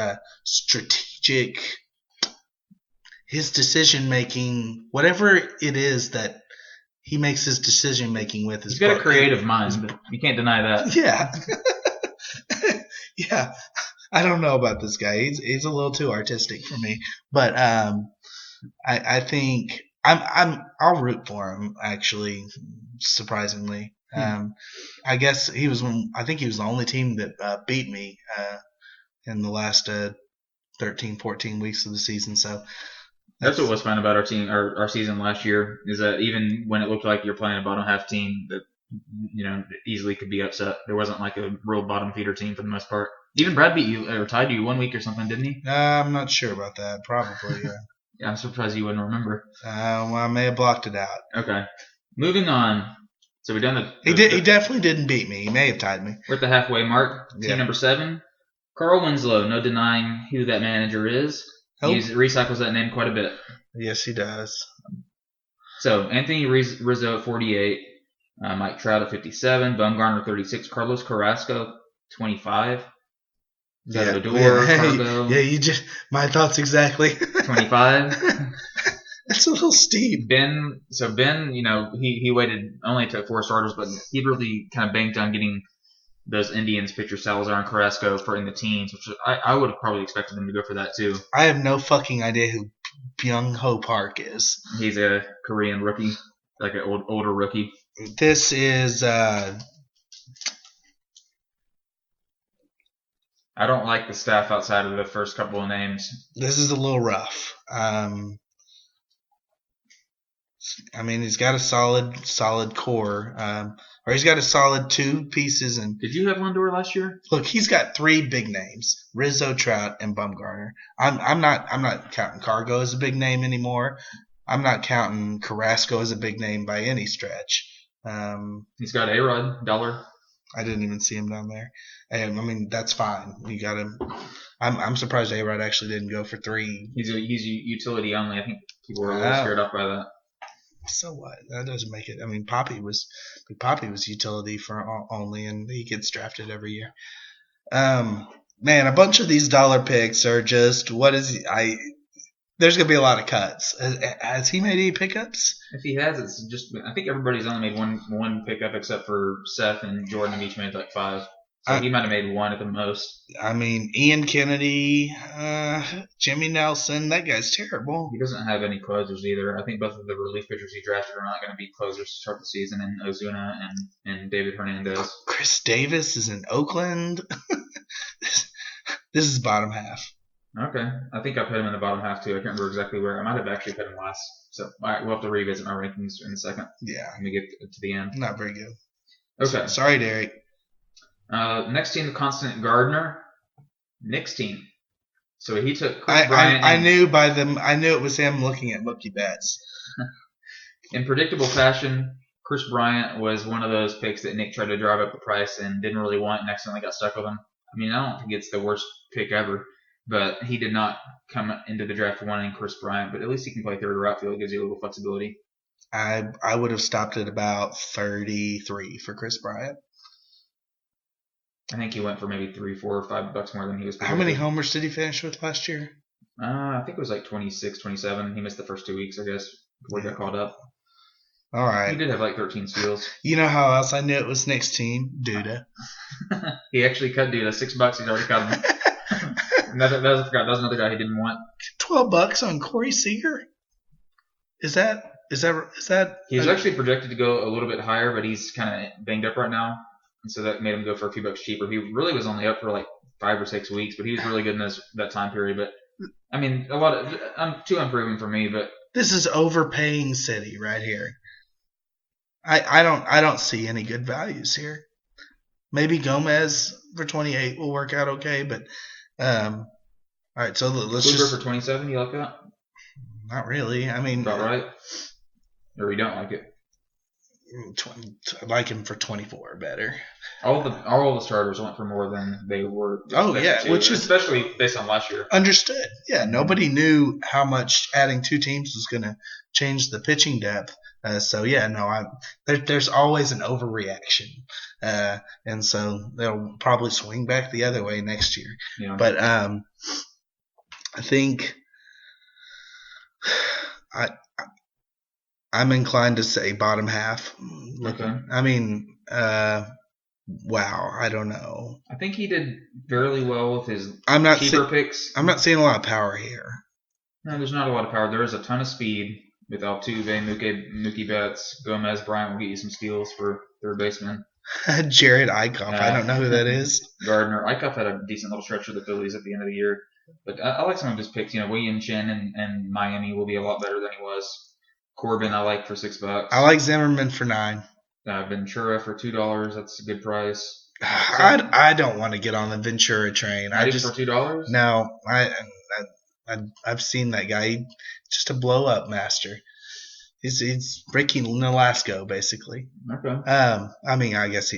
strategic. His decision-making, whatever it is that he makes his decision-making with. He's got a creative mind, but you can't deny that. Yeah. Yeah. I don't know about this guy. He's a little too artistic for me. But I think I'll root for him, actually, surprisingly. I guess I think he was the only team that beat me in the last 13, 14 weeks of the season. So that's what was fun about our team, our season last year, is that even when it looked like you're playing a bottom half team that easily could be upset, there wasn't like a real bottom feeder team for the most part. Even Brad beat you or tied you 1 week or something, didn't he? I'm not sure about that. Probably, yeah. Yeah, I'm surprised you wouldn't remember. Well, I may have blocked it out. Okay, moving on. So we've done He definitely didn't beat me. He may have tied me. We're at the halfway mark. Team number 7, Carl Winslow. No denying who that manager is. He recycles that name quite a bit. Yes, he does. So, Anthony Rizzo at 48, Mike Trout at 57, Bumgarner 36, Carlos Carrasco 25, Cargo. Yeah, my thoughts exactly. 25. That's a little steep. Ben, he waited, only took 4 starters, but he really kind of banked on getting those Indians pitcher Salazar and Carrasco for in the teens, which I would have probably expected them to go for that too. I have no fucking idea who Byung-Ho Park is. He's a Korean rookie, like an older rookie. This is. I don't like the staff outside of the first couple of names. This is a little rough. I mean, he's got a solid core, or he's got a solid 2 pieces. And did you have Lindor last year? Look, he's got 3 big names: Rizzo, Trout, and Bumgarner. I'm not counting Cargo as a big name anymore. I'm not counting Carrasco as a big name by any stretch. He's got A-Rod, Dollar. I didn't even see him down there. And I mean, that's fine. You got him. I'm surprised A-Rod actually didn't go for 3. He's utility only. I think people were a little scared off by that. So what? That doesn't make it. I mean, Poppy was utility for only, and he gets drafted every year. Man, a bunch of these dollar picks are just what is he, I. There's gonna be a lot of cuts. Has he made any pickups? If he has, it's just I think everybody's only made one pickup except for Seth and Jordan have each made like 5. So he might have made 1 at the most. I mean, Ian Kennedy, Jimmy Nelson, that guy's terrible. He doesn't have any closers either. I think both of the relief pitchers he drafted are not going to be closers to start the season, and Ozuna and David Hernandez. Chris Davis is in Oakland. This is bottom half. Okay. I think I put him in the bottom half too. I can't remember exactly where. I might have actually put him last. So all right, we'll have to revisit my rankings in a second. Yeah. Let me get to the end. Not very good. Okay. Sorry, Derek. Next team, the constant Gardner. Nick's team. So he took Chris Bryant. I knew it was him looking at Mookie Betts. In predictable fashion, Chris Bryant was one of those picks that Nick tried to drive up the price and didn't really want and accidentally got stuck with him. I mean, I don't think it's the worst pick ever, but he did not come into the draft wanting Chris Bryant, but at least he can play third or outfield. It gives you a little flexibility. I would have stopped at about 33 for Chris Bryant. I think he went for maybe $3, $4, or $5 more than he was. How many homers did he finish with last year? I think it was like 26, 27. He missed the first 2 weeks, I guess, before he got called up. All right. He did have like 13 steals. You know how else I knew it was Nick's team? Duda. He actually cut Duda. $6. He's already cut him. I forgot. That was another guy he didn't want. $12 on Corey Seager. Is that? He was actually projected to go a little bit higher, but he's kind of banged up right now, and so that made him go for a few bucks cheaper. He really was only up for like 5 or 6 weeks, but he was really good in that time period. But I mean, too unproven for me. But this is overpaying City right here. I don't see any good values here. Maybe Gomez for 28 will work out okay, but all right. So let's Kluber for 27. You like that? Not really. I mean, about right. Or you don't like it? I like him for 24 better. All the starters went for more than they were. Oh yeah, which is especially based on last year. Understood. Yeah, nobody knew how much adding 2 teams was going to change the pitching depth. So yeah, no, there's always an overreaction, and so they'll probably swing back the other way next year. Yeah. But I think I'm inclined to say bottom half. Okay. I mean, wow, I don't know. I think he did fairly well with his keeper picks. I'm not seeing a lot of power here. No, there's not a lot of power. There is a ton of speed with Altuve, Mookie Betts, Gomez, Bryant will get you some steals for third baseman. Jared Eichhoff. I don't know who that is. Gardner. Eichhoff had a decent little stretch for the Phillies at the end of the year. But I like some of his picks. William Chen and Miami will be a lot better than he was. Corbin I like for $6. I like Zimmerman for $9. Ventura for $2. That's a good price. I don't want to get on the Ventura train. For $2? No, I've seen that guy. He's just a blow up master. He's breaking Nolasco basically. Okay. I mean, I guess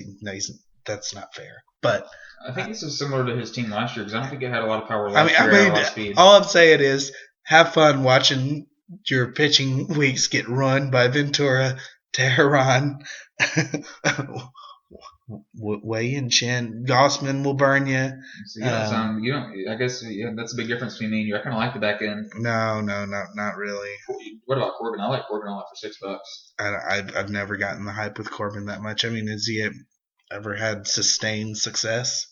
that's not fair, but I think this is similar to his team last year because I don't think it had a lot of power last year. A lot of speed. All I'm saying is have fun watching your pitching weeks get run by Ventura, Tehran, Wei and Chen. Gossman will burn you. So I guess that's a big difference between me and you. I kind of like the back end. No, not really. What about Corbin? I like Corbin a lot for $6. I've never gotten the hype with Corbin that much. I mean, has he ever had sustained success?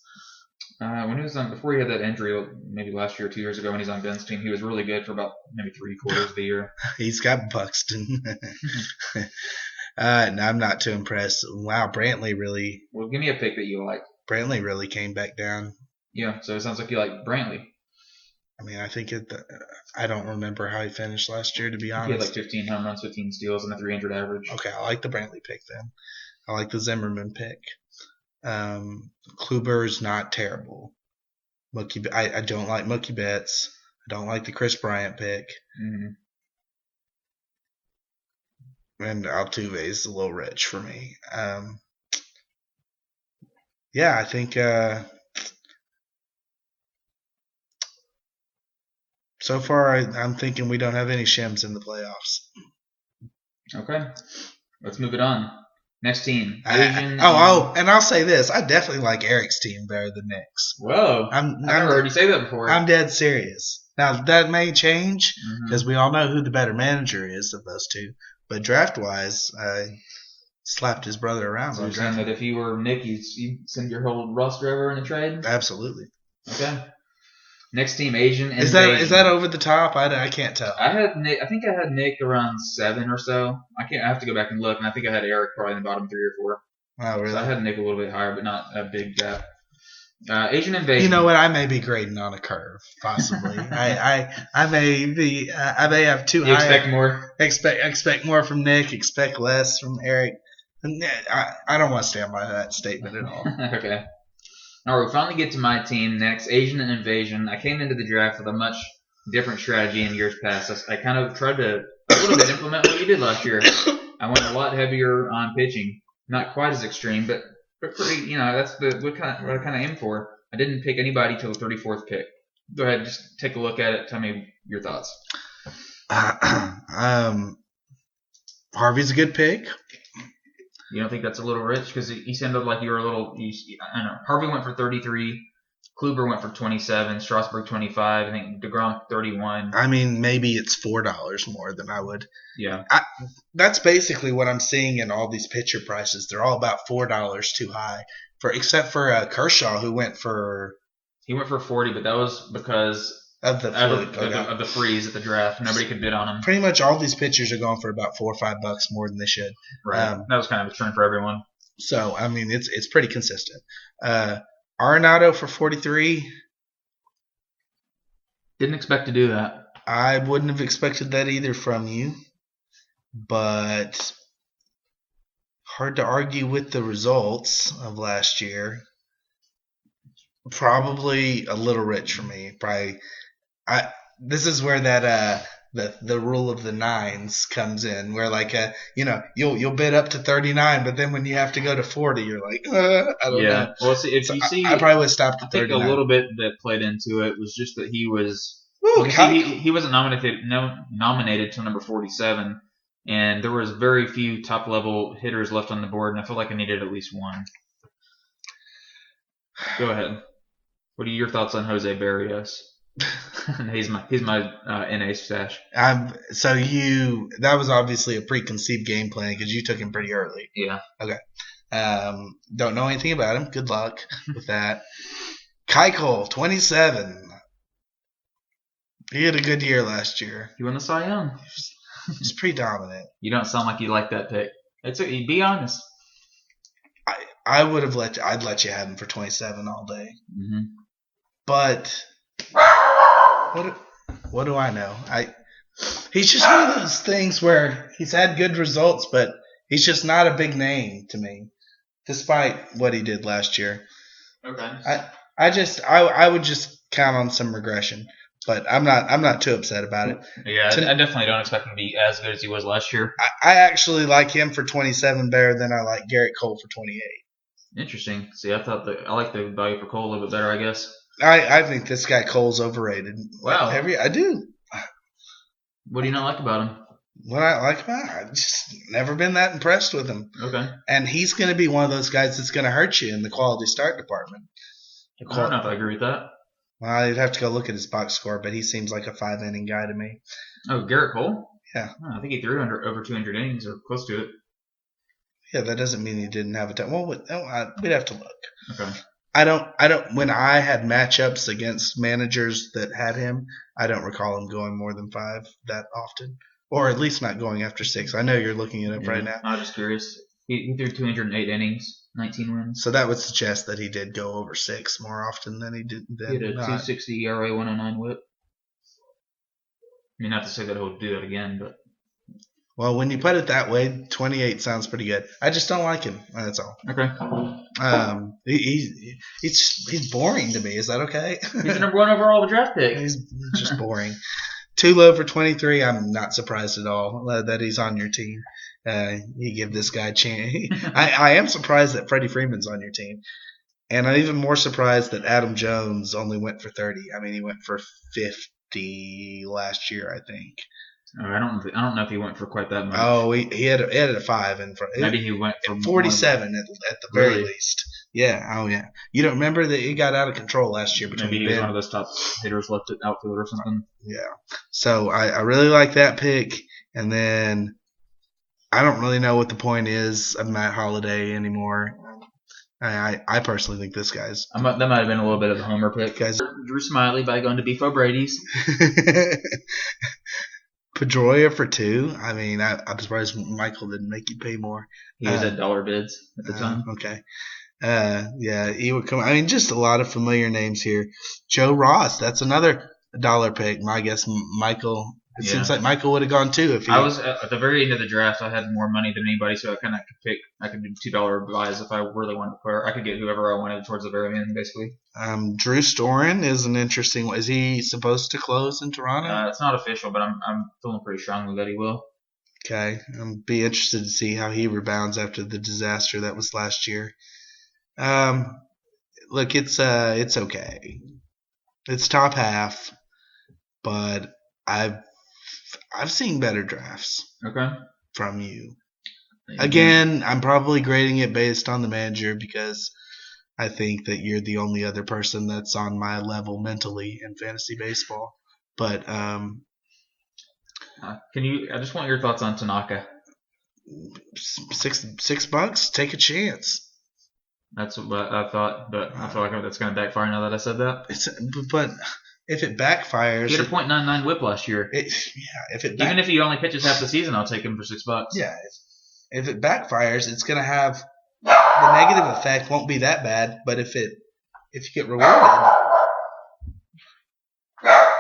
When he was before he had that injury, maybe last year or 2 years ago, when he's on Ben's team, he was really good for about maybe 3/4 of the year. He's got Buxton. No, I'm not too impressed. Wow, Brantley really. Well, give me a pick that you like. Brantley really came back down. Yeah, so it sounds like you like Brantley. I mean, I think I don't remember how he finished last year, to be honest. He had like 15 home runs, 15 steals, and a 300 average. Okay, I like the Brantley pick then. I like the Zimmerman pick. Kluber is not terrible. I don't like Mookie Betts. I don't like the Chris Bryant pick. Mm-hmm. And Altuve is a little rich for me. Yeah, I think so far I'm thinking we don't have any shims in the playoffs. Okay. Let's move it on. Next team. And I'll say this. I definitely like Eric's team better than Nick's. Whoa. I've never heard you say that before. I'm dead serious. Now, that may change because we all know who the better manager is of those two. But draft-wise, I slapped his brother around. So you're saying that if you were Nick, you'd send your whole roster over in a trade? Absolutely. Okay. Next team, Asian and Is that over the top? I can't tell. I think I had Nick around 7 or so. I have to go back and look, and I think I had Eric probably in the bottom 3 or 4. Oh, really? So I had Nick a little bit higher, but not a big gap. Asian invasion. You know what? I may be grading on a curve, possibly. I may have too high. Expect more. Expect more from Nick. Expect less from Eric. I don't want to stand by that statement at all. Okay. All right, we finally get to my team next, Asian and Invasion. I came into the draft with a much different strategy in years past. I kind of tried to a little bit implement what you did last year. I went a lot heavier on pitching, not quite as extreme, but pretty. That's what I kind of aim for. I didn't pick anybody till the 34th pick. Go ahead, just take a look at it. Tell me your thoughts. Harvey's a good pick. You don't think that's a little rich? Because you sounded like you were a little. I don't know. Harvey went for 33. Kluber went for 27. Strasburg 25. I think DeGrom 31. I mean, maybe it's $4 more than I would. Yeah. That's basically what I'm seeing in all these pitcher prices. They're all about $4 too high, except for Kershaw, who went for. He went for 40, but that was because of the freeze at the draft. Nobody could bid on him. Pretty much all these pitchers are going for about $4 or $5 more than they should. Right. That was kind of a trend for everyone. So I mean, it's pretty consistent. Arenado for 43. Didn't expect to do that. I wouldn't have expected that either from you, but hard to argue with the results of last year. Probably a little rich for me. This is where that the rule of the nines comes in, where you'll bid up to 39, but then when you have to go to 40, you're like, I don't know. Well, see, I probably would have stopped at 39. I think a little bit that played into it was just that he was. He wasn't nominated till number 47, and there was very few top level hitters left on the board, and I feel like I needed at least one. Go ahead. What are your thoughts on Jose Barrios? he's my NA stash. That was obviously a preconceived game plan because you took him pretty early. Yeah. Okay. Don't know anything about him. Good luck with that. Keuchel, 27. He had a good year last year. He won the Cy Young. He's pretty dominant. You don't sound like you like that pick. Be honest. I'd let you have him for 27 all day. Mm-hmm. But what do I know? He's just one of those things where he's had good results, but he's just not a big name to me, despite what he did last year. Okay. I would just count on some regression, but I'm not too upset about it. Yeah, I definitely don't expect him to be as good as he was last year. I actually like him for 27 better than I like Garrett Cole for 28. Interesting. See, I like the value for Cole a little bit better, I guess. I think this guy Cole's overrated. Wow. I do. What do you not like about him? What I like about him? I've just never been that impressed with him. Okay. And he's going to be one of those guys that's going to hurt you in the quality start department. I don't know if I agree with that. Well, you'd have to go look at his box score, but he seems like a 5-inning guy to me. Oh, Garrett Cole? Yeah. Oh, I think he threw over 200 innings or close to it. Yeah, that doesn't mean he didn't have a time. Well, we'd have to look. Okay. I don't. When I had matchups against managers that had him, I don't recall him going more than 5 that often, or at least not going after 6. I know you're looking it up right now. I'm just curious. He threw 208 innings, 19 wins. So that would suggest that he did go over 6 more often than he did. He had a 260 ERA, 109 WHIP. I mean, not to say that he'll do that again, but. Well, when you put it that way, 28 sounds pretty good. I just don't like him. That's all. Okay. He's boring to me. Is that okay? He's the number 1 overall draft pick. He's just boring. Too low for 23. I'm not surprised at all that he's on your team. You give this guy a chance. I am surprised that Freddie Freeman's on your team. And I'm even more surprised that Adam Jones only went for 30. I mean, he went for 50 last year, I think. I don't know if he went for quite that much. Oh, he had it at 5 in front. Maybe he went for 47 at the very least. Yeah. Oh, yeah. You don't remember that it got out of control last year between Maybe he was one of those top hitters left at outfield or something. Yeah. So I really like that pick. And then I don't really know what the point is of Matt Holliday anymore. I personally think this guy's. That might have been a little bit of a homer pick. Drew Smiley by going to Beef O'Brady's. Pedroia for 2. I mean, I'm surprised Michael didn't make you pay more. He was at dollar bids at the time. Okay. Yeah, he would come. I mean, just a lot of familiar names here. Joe Ross, that's another dollar pick. My guess, Michael. It seems like Michael would have gone too if he. I was at the very end of the draft. I had more money than anybody, so I kind of could pick. I could do $2 buys if I really wanted to player. I could get whoever I wanted towards the very end, basically. Drew Storen is an interesting one. Is he supposed to close in Toronto? It's not official, but I'm feeling pretty strongly that he will. Okay, I'll be interested to see how he rebounds after the disaster that was last year. Look, it's okay. It's top half, but I've seen better drafts. Okay. From you. Again, I'm probably grading it based on the manager because I think that you're the only other person that's on my level mentally in fantasy baseball. But can you? I just want your thoughts on Tanaka. $6. Take a chance. That's what I thought, but I feel like that's going to backfire now that I said that. But if it backfires, he had a .99 WHIP last year. Even if he only pitches half the season, I'll take him for $6. Yeah, if it backfires, it's going to have the negative effect. Won't be that bad, but if you get rewarded, well,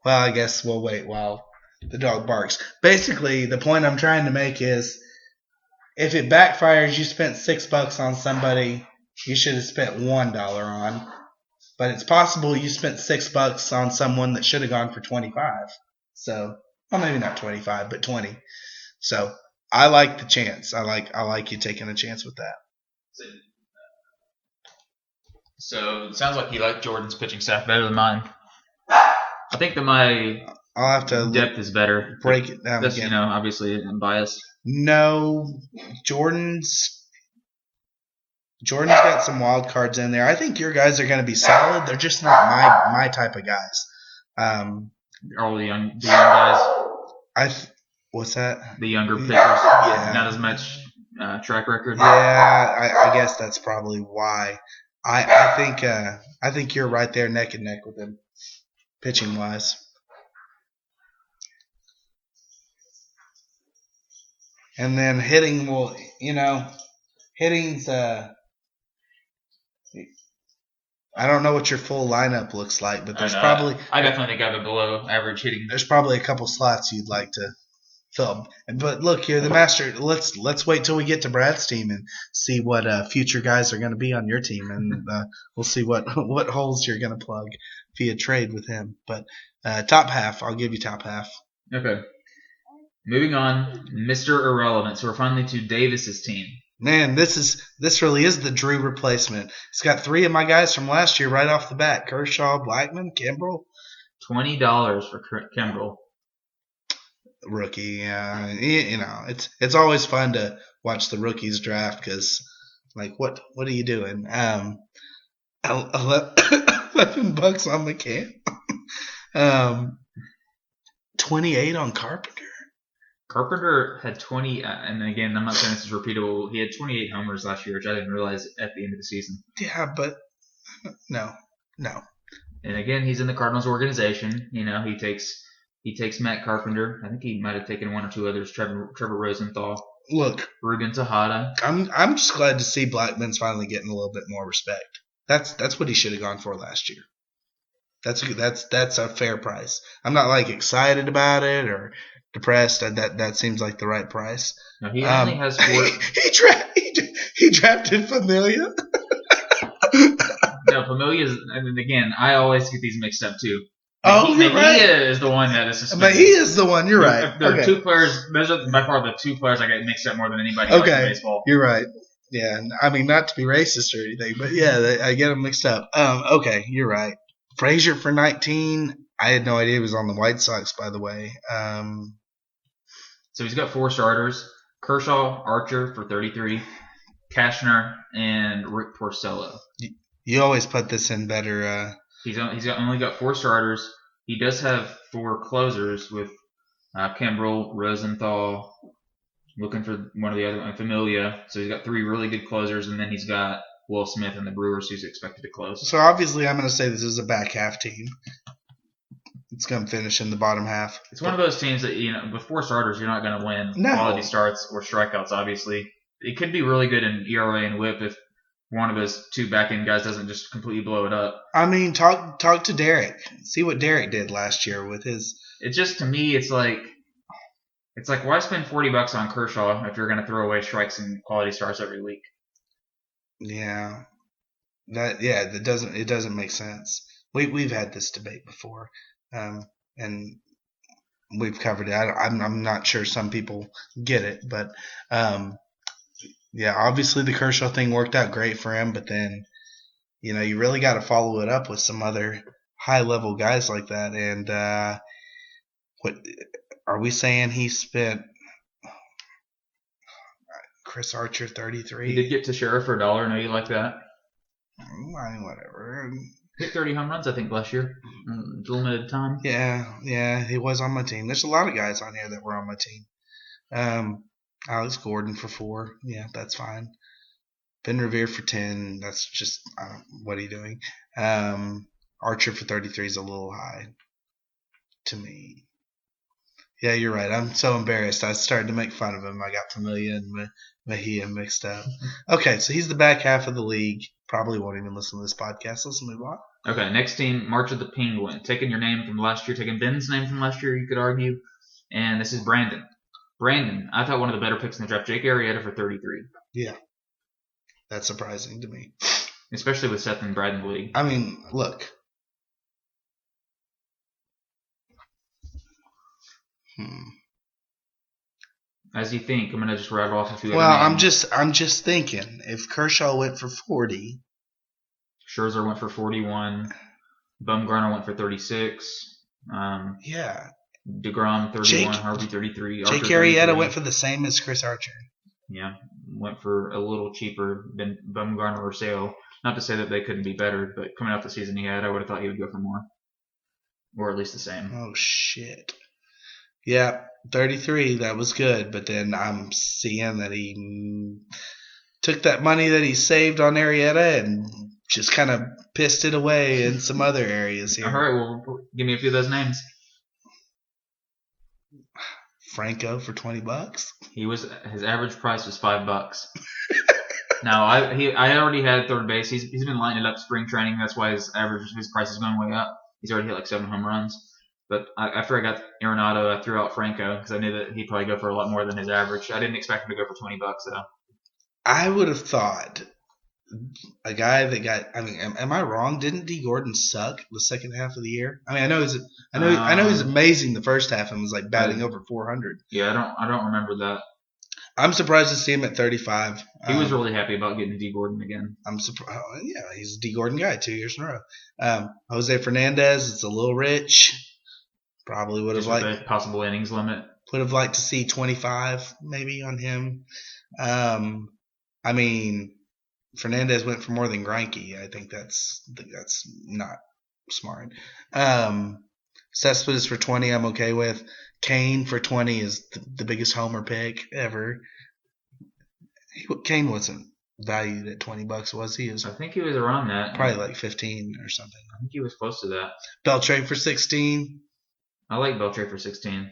I guess we'll wait while the dog barks. Basically, the point I'm trying to make is, if it backfires, you spent $6 on somebody you should have spent $1 on. But it's possible you spent $6 on someone that should have gone for 25. So, well, maybe not 25, but 20. So, I like the chance. I like you taking a chance with that. So it sounds like you like Jordan's pitching staff better than mine. I think that my I'll have to depth is better. Break it down again. Obviously I'm biased. No, Jordan's got some wild cards in there. I think your guys are going to be solid. They're just not my type of guys. All the young guys. What's that? The younger pitchers. Yeah. Not as much track record. Yeah, I guess that's probably why. I think you're right there neck and neck with them, pitching wise. And then hitting hitting's I don't know what your full lineup looks like, but there's probably I definitely think I have a below average hitting. There's probably a couple slots you'd like to fill. But look here, the master. Let's wait till we get to Brad's team and see what future guys are going to be on your team, and we'll see what holes you're going to plug via trade with him. But top half, I'll give you top half. Okay. Moving on, Mr. Irrelevant. So we're finally to Davis's team. Man, this really is the Drew replacement. It's got 3 of my guys from last year right off the bat: Kershaw, Blackman, Kimbrel. $20 for Kimbrel. Rookie, yeah. It's always fun to watch the rookies draft because, like, what are you doing? $11 on McCann. 28 on Carpenter. Carpenter had 20, and again, I'm not saying this is repeatable. He had 28 homers last year, which I didn't realize at the end of the season. Yeah, but no. And again, he's in the Cardinals organization. He takes Matt Carpenter. I think he might have taken 1 or 2 others. Trevor Rosenthal. Look, Ruben Tejada. I'm just glad to see Blackman's finally getting a little bit more respect. That's what he should have gone for last year. That's a fair price. I'm not like excited about it or depressed. That seems like the right price. No, he only has 4. He drafted Familia. No, Familia's. I mean, again, I always get these mixed up too. You're right. Mejia is the one that is suspended. But he is the one. You're right. There are 2 players. Those are by far the 2 players I get mixed up more than anybody else in baseball. You're right. Yeah, I mean, not to be racist or anything, but yeah, I get them mixed up. Okay, you're right. Frazier for 19. I had no idea he was on the White Sox, by the way. So he's got 4 starters: Kershaw, Archer for 33, Cashner, and Rick Porcello. You always put this in better. He's only got 4 starters. He does have 4 closers with Kimbrel, Rosenthal, looking for one of the other, Familia. So he's got 3 really good closers, and then he's got Will Smith and the Brewers, who's expected to close. So obviously, I'm going to say this is a back half team. It's going to finish in the bottom half. It's one of those teams that, with 4 starters, you're not going to win quality starts or strikeouts, obviously. It could be really good in ERA and WHIP if one of those 2 back-end guys doesn't just completely blow it up. I mean, talk to Derek. See what Derek did last year with his. It's just, to me, it's like why spend $40 on Kershaw if you're going to throw away strikes and quality starts every week? Yeah, it doesn't make sense. We've had this debate before, and we've covered it. I'm not sure some people get it, but yeah, obviously the Kershaw thing worked out great for him, but then you really got to follow it up with some other high level guys like that. And what are we saying? He spent Chris Archer 33. He did get to Sheriff for $1. I know you like that. I mean, whatever. Hit 30 home runs, I think, last year. Limited time. Yeah, he was on my team. There's a lot of guys on here that were on my team. Alex Gordon for 4. Yeah, that's fine. Ben Revere for 10. That's just, what are you doing? Archer for 33 is a little high to me. Yeah, you're right. I'm so embarrassed. I started to make fun of him. I got Familia and Mejia mixed up. Okay, so he's the back half of the league. Probably won't even listen to this podcast. Let's move on. Okay, next team, March of the Penguin. Taking your name from last year, taking Ben's name from last year, you could argue. And this is Brandon. Brandon, I thought one of the better picks in the draft. Jake Arrieta for 33. Yeah, that's surprising to me. Especially with Seth and Brad in the league. I mean, look. As you think, I'm gonna just rattle off a few. Well, I'm just thinking if Kershaw went for 40, Scherzer went for 41, Bumgarner went for 36. Yeah. DeGrom 31, Harvey 33. Jake Arrieta went for the same as Chris Archer. Yeah, went for a little cheaper than Bumgarner or Sale. Not to say that they couldn't be better, but coming off the season he had, I would have thought he would go for more, or at least the same. Oh shit. Yeah, 33, that was good, but then I'm seeing that he took that money that he saved on Arrieta and just kind of pissed it away in some other areas here. All right, well, give me a few of those names. Franco for $20. His average price was $5. Now I already had third base. He's been lining it up spring training. That's why his price is going way up. He's already hit like 7 home runs. But after I got Arenado, I threw out Franco because I knew that he'd probably go for a lot more than his average. I didn't expect him to go for $20 though. I would have thought a guy that got. I mean, am I wrong? Didn't D. Gordon suck the second half of the year? I mean, I know he's amazing the first half and was like batting over 400. Yeah, I don't remember that. I'm surprised to see him at 35. He was really happy about getting D. Gordon again. I'm surprised. Yeah, he's a D. Gordon guy 2 years in a row. Jose Fernandez, it's a little rich. Probably would have liked a possible innings limit. Would have liked to see 25 maybe on him. I mean, Fernandez went for more than Greinke. I think that's not smart. Cespedes for 20, I'm okay with. Kane for 20 is the biggest homer pick ever. Kane wasn't valued at $20, was he? I think he was around that. Probably like 15 or something. I think he was close to that. Beltre for 16. I like Beltre for 16.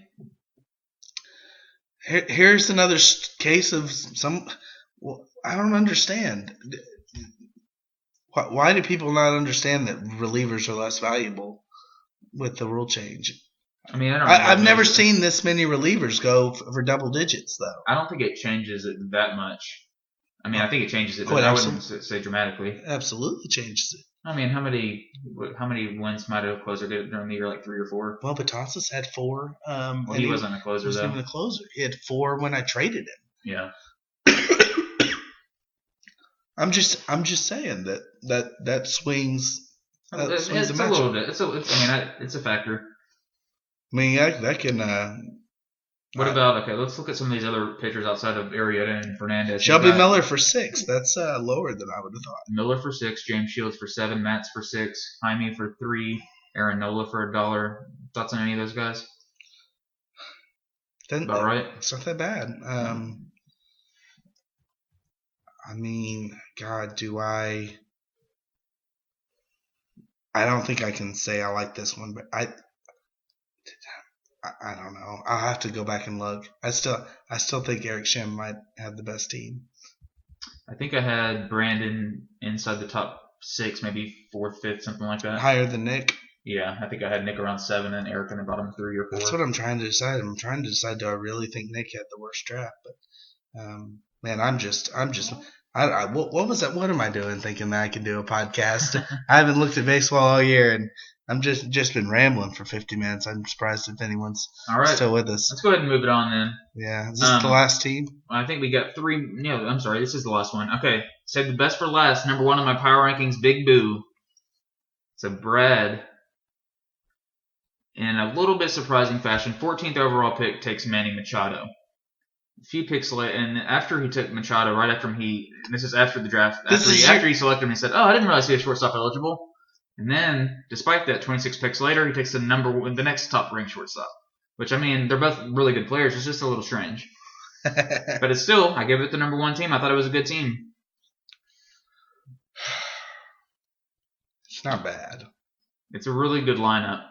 Here's another case of some. Well, I don't understand. Why do people not understand that relievers are less valuable with the rule change? I mean, I've never seen this many relievers go for double digits, though. I don't think it changes it that much. I mean, I think it changes it, but I wouldn't say dramatically. Absolutely changes it. I mean, how many wins might a closer get during the year? Like 3 or 4. Well, Betances had 4. Well, he wasn't a closer, though. He wasn't even a closer. He had 4 when I traded him. Yeah. I'm just saying that swings swings the It's a match. little bit. It's a factor. I mean, that can. What about let's look at some of these other pitchers outside of Arrieta and Fernandez. Shelby Miller for 6. That's lower than I would have thought. Miller for 6, James Shields for 7, Matz for 6, Jaime for 3, Aaron Nola for $1. Thoughts on any of those guys? About right? It's not that bad. I mean, God, I don't think I can say I like this one, but I don't know. I'll have to go back and look. I still think Eric Shem might have the best team. I think I had Brandon inside the top 6, maybe 4th, 5th, something like that. Higher than Nick? Yeah, I think I had Nick around 7 and Eric in the bottom 3 or 4. That's what I'm trying to decide. I'm trying to decide, do I really think Nick had the worst draft? But man, what was that? What am I doing thinking that I could do a podcast? I haven't looked at baseball all year, and I'm just been rambling for 50 minutes. I'm surprised if anyone's still with us. Let's go ahead and move it on then. Yeah. Is this the last team? I think we got 3. No, I'm sorry. This is the last one. Okay. Save the best for last. Number 1 on my power rankings, Big Boo. So Brad, in a little bit surprising fashion, 14th overall pick takes Manny Machado. A few picks late, and after he took Machado, right after this is after the draft, after he selected him, he said, "Oh, I didn't realize he was shortstop eligible." And then, despite that, 26 picks later, he takes the next top ranked shortstop. Which, I mean, they're both really good players. It's just a little strange. But it's still, I give it the number 1 team. I thought it was a good team. It's not bad. It's a really good lineup.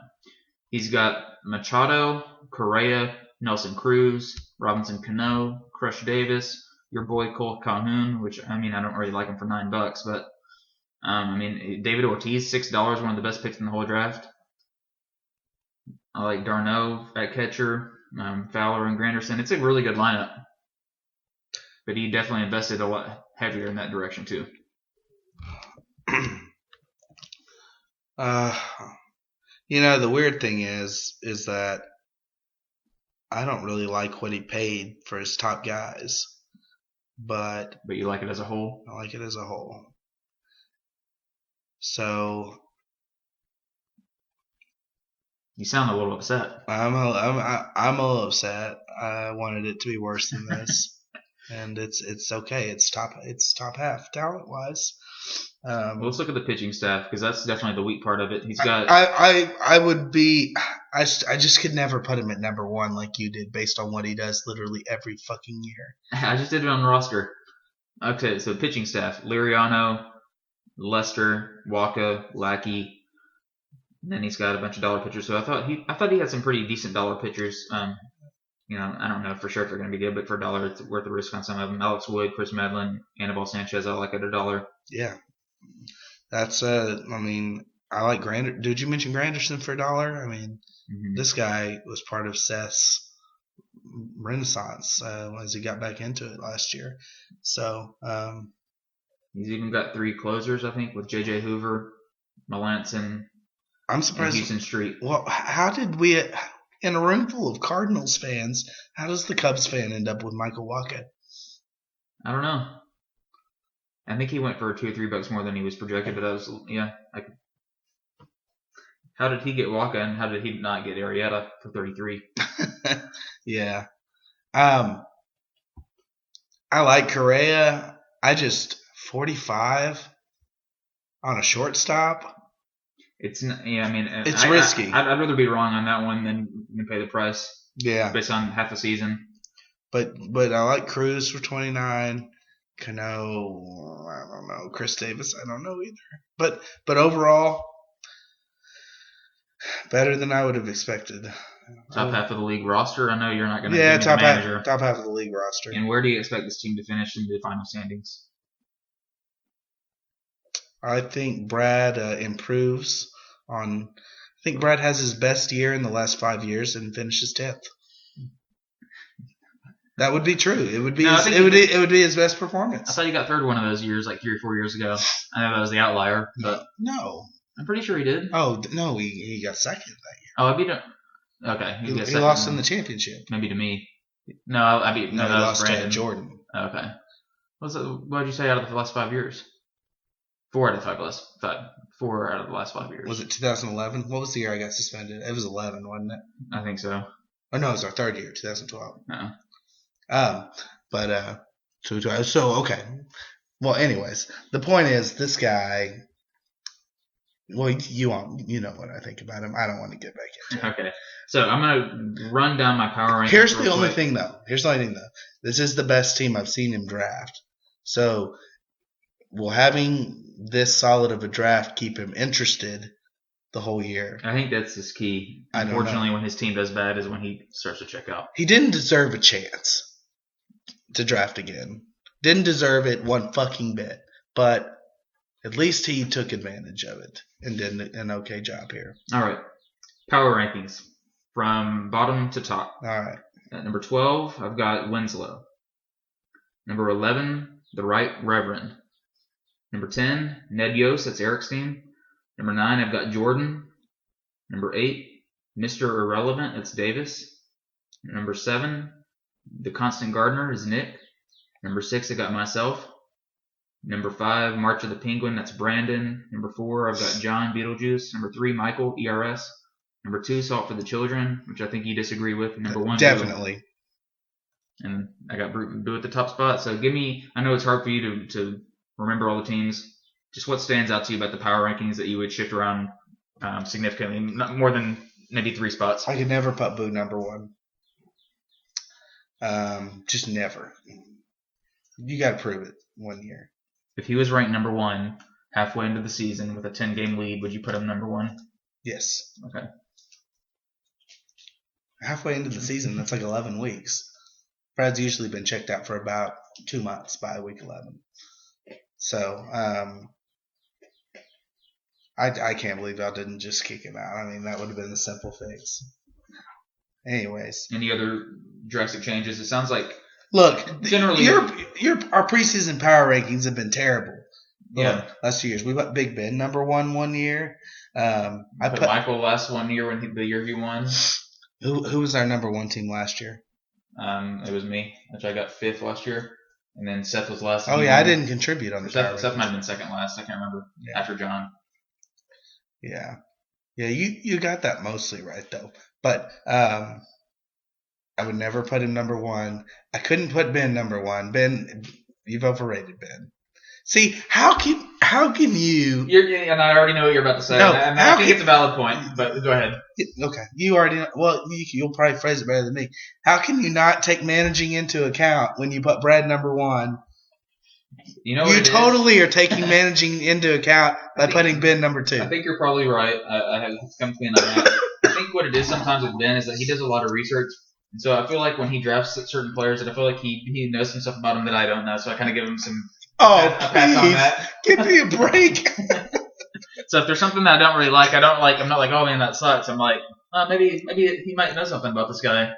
He's got Machado, Correa, Nelson Cruz, Robinson Cano, Crush Davis, your boy Cole Calhoun, which, I mean, I don't really like him for $9, but, David Ortiz, $6, one of the best picks in the whole draft. I like Darno at catcher, Fowler and Granderson. It's a really good lineup. But he definitely invested a lot heavier in that direction, too. The weird thing is that I don't really like what he paid for his top guys. But you like it as a whole? I like it as a whole. So you sound a little upset. I'm a little upset. I wanted it to be worse than this. And it's okay. It's top half talent wise. Well, let's look at the pitching staff because that's definitely the weak part of it. He's got. I would be. I just could never put him at number 1 like you did based on what he does literally every fucking year. I just did it on the roster. Okay, so pitching staff: Liriano, Lester, Waka, Lackey. And then he's got a bunch of dollar pitchers. So I thought he had some pretty decent dollar pitchers. I don't know for sure if they're going to be good, but for $1, it's worth the risk on some of them. Alex Wood, Chris Medlin, Anibal Sanchez, I like at $1. Yeah. That's, I like Granderson. Did you mention Granderson for $1? This guy was part of Seth's renaissance as he got back into it last year. So, he's even got 3 closers, I think, with J.J. Hoover, Melanson, I'm surprised. And Houston Street. Well, how did we, in a room full of Cardinals fans, how does the Cubs fan end up with Michael Wacha? I don't know. I think he went for $2 or $3 more than he was projected, but that was how did he get Wacha and how did he not get Arrieta for 33? Yeah. I like Correa. 45 on a shortstop. It's it's risky. I'd rather be wrong on that one than pay the price. Yeah. Based on half a season. But I like Cruz for 29. Cano, I don't know. Chris Davis, I don't know either. But overall, better than I would have expected. Top half of the league roster. I know you're not going to. Yeah, top half of the league roster. And where do you expect this team to finish in the final standings? I think Brad improves on. I think Brad has his best year in the last 5 years and finishes 10th. That would be true. It would be. It would be his best performance. I thought he got third one of those years, like 3 or 4 years ago. I know that was the outlier, but no, I'm pretty sure he did. Oh no, he got second that year. Oh, I beat him. Okay, he lost in the championship. Maybe to me. No, I beat. No, he that lost was Brandon. to Jordan. Okay. What did you say out of the last 5 years? 4 out of the 4 out of the last 5 years. Was it 2011? What was the year I got suspended? It was 11, wasn't it? I think so. Oh, no, it was our third year, 2012. Uh-uh. So, okay. Well, anyways, the point is this guy, well, you know what I think about him. I don't want to get back into it. Okay. So I'm going to run down my power rankings. Here's the only thing, though. This is the best team I've seen him draft. So, will having this solid of a draft keep him interested the whole year? I think that's his key. Unfortunately, when his team does bad is when he starts to check out. He didn't deserve a chance to draft again. Didn't deserve it one fucking bit. But at least he took advantage of it and did an okay job here. All right. Power rankings from bottom to top. All right. At number 12, I've got Winslow. Number 11, the Right Reverend. Number 10, Ned Yost. That's Eric's team. Number 9, I've got Jordan. Number 8, Mr. Irrelevant. That's Davis. Number 7, the Constant Gardener is Nick. Number 6, I got myself. Number 5, March of the Penguin. That's Brandon. Number 4, I've got John Beetlejuice. Number 3, Michael ERS. Number 2, Salt for the Children, which I think you disagree with. Number 1, definitely. And I got Boo at the top spot. So give me. I know it's hard for you to remember all the teams. Just what stands out to you about the power rankings that you would shift around significantly, not more than maybe 3 spots. I could never put Boo number 1. Just never. You got to prove it one year. If he was ranked number 1 halfway into the season with a 10-game lead, would you put him number 1? Yes. Okay. Halfway into the season, that's like 11 weeks. Brad's usually been checked out for about 2 months by week 11. So, I can't believe y'all didn't just kick him out. I mean, that would have been a simple fix. Anyways. Any other drastic changes? It sounds like... Look, generally, our preseason power rankings have been terrible. Yeah. Last 2 years. We put Big Ben number 1 year. I put Michael last 1 year the year he won. Who was our number 1 team last year? It was me, which I got 5th last year. And then Seth was last. Oh, yeah, I didn't contribute on the Seth might have been second last. I can't remember. Yeah. After John. Yeah. Yeah, you got that mostly right, though. But I would never put him number 1. I couldn't put Ben number 1. Ben, you've overrated Ben. See, how can you... And I already know what you're about to say. No, I think it's a valid point, but go ahead. Okay. You already know. Well, you'll probably phrase it better than me. How can you not take managing into account when you put Brad number 1? You totally are taking managing into account by putting Ben number 2. I think you're probably right. I have come to me on that. I think what it is sometimes with Ben is that he does a lot of research. And so I feel like when he drafts certain players, that I feel like he knows some stuff about them that I don't know. So I kind of give him some... Oh, please. Give me a break. So if there's something that I don't really like, I'm not like, oh man, that sucks. I'm like, maybe he might know something about this guy.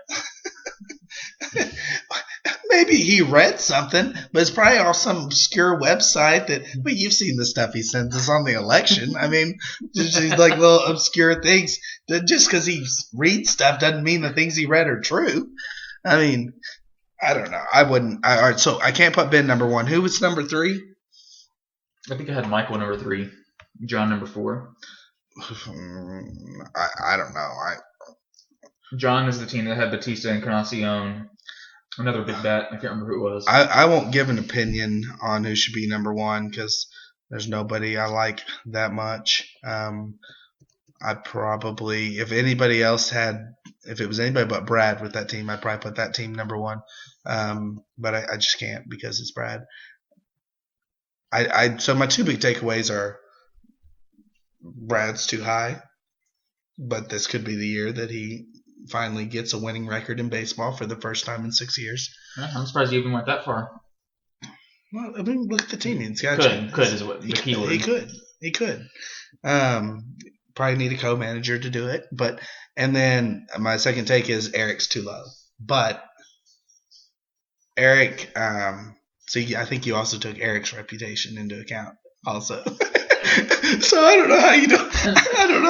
Maybe he read something, but it's probably off some obscure website but you've seen the stuff he sends us on the election. I mean, just like little obscure things. Just because he reads stuff doesn't mean the things he read are true. I mean, I don't know. I wouldn't. All right, so I can't put Ben number 1. Who was number 3? I think I had Michael number 3, John number 4. I don't know. John is the team that had Batista and Encarnacion. Another big bet. I can't remember who it was. I won't give an opinion on who should be number 1 because there's nobody I like that much. I'd probably, if it was anybody but Brad with that team, I'd probably put that team number 1. But I just can't because it's Brad. So my 2 big takeaways are Brad's too high, but this could be the year that he finally gets a winning record in baseball for the first time in 6 years. I'm surprised you even went that far. Well, I mean, look at the team. Could is what the key word. He could. Probably need a co-manager to do it. And then my second take is Eric's too low. But Eric, I think you also took Eric's reputation into account also. So I don't know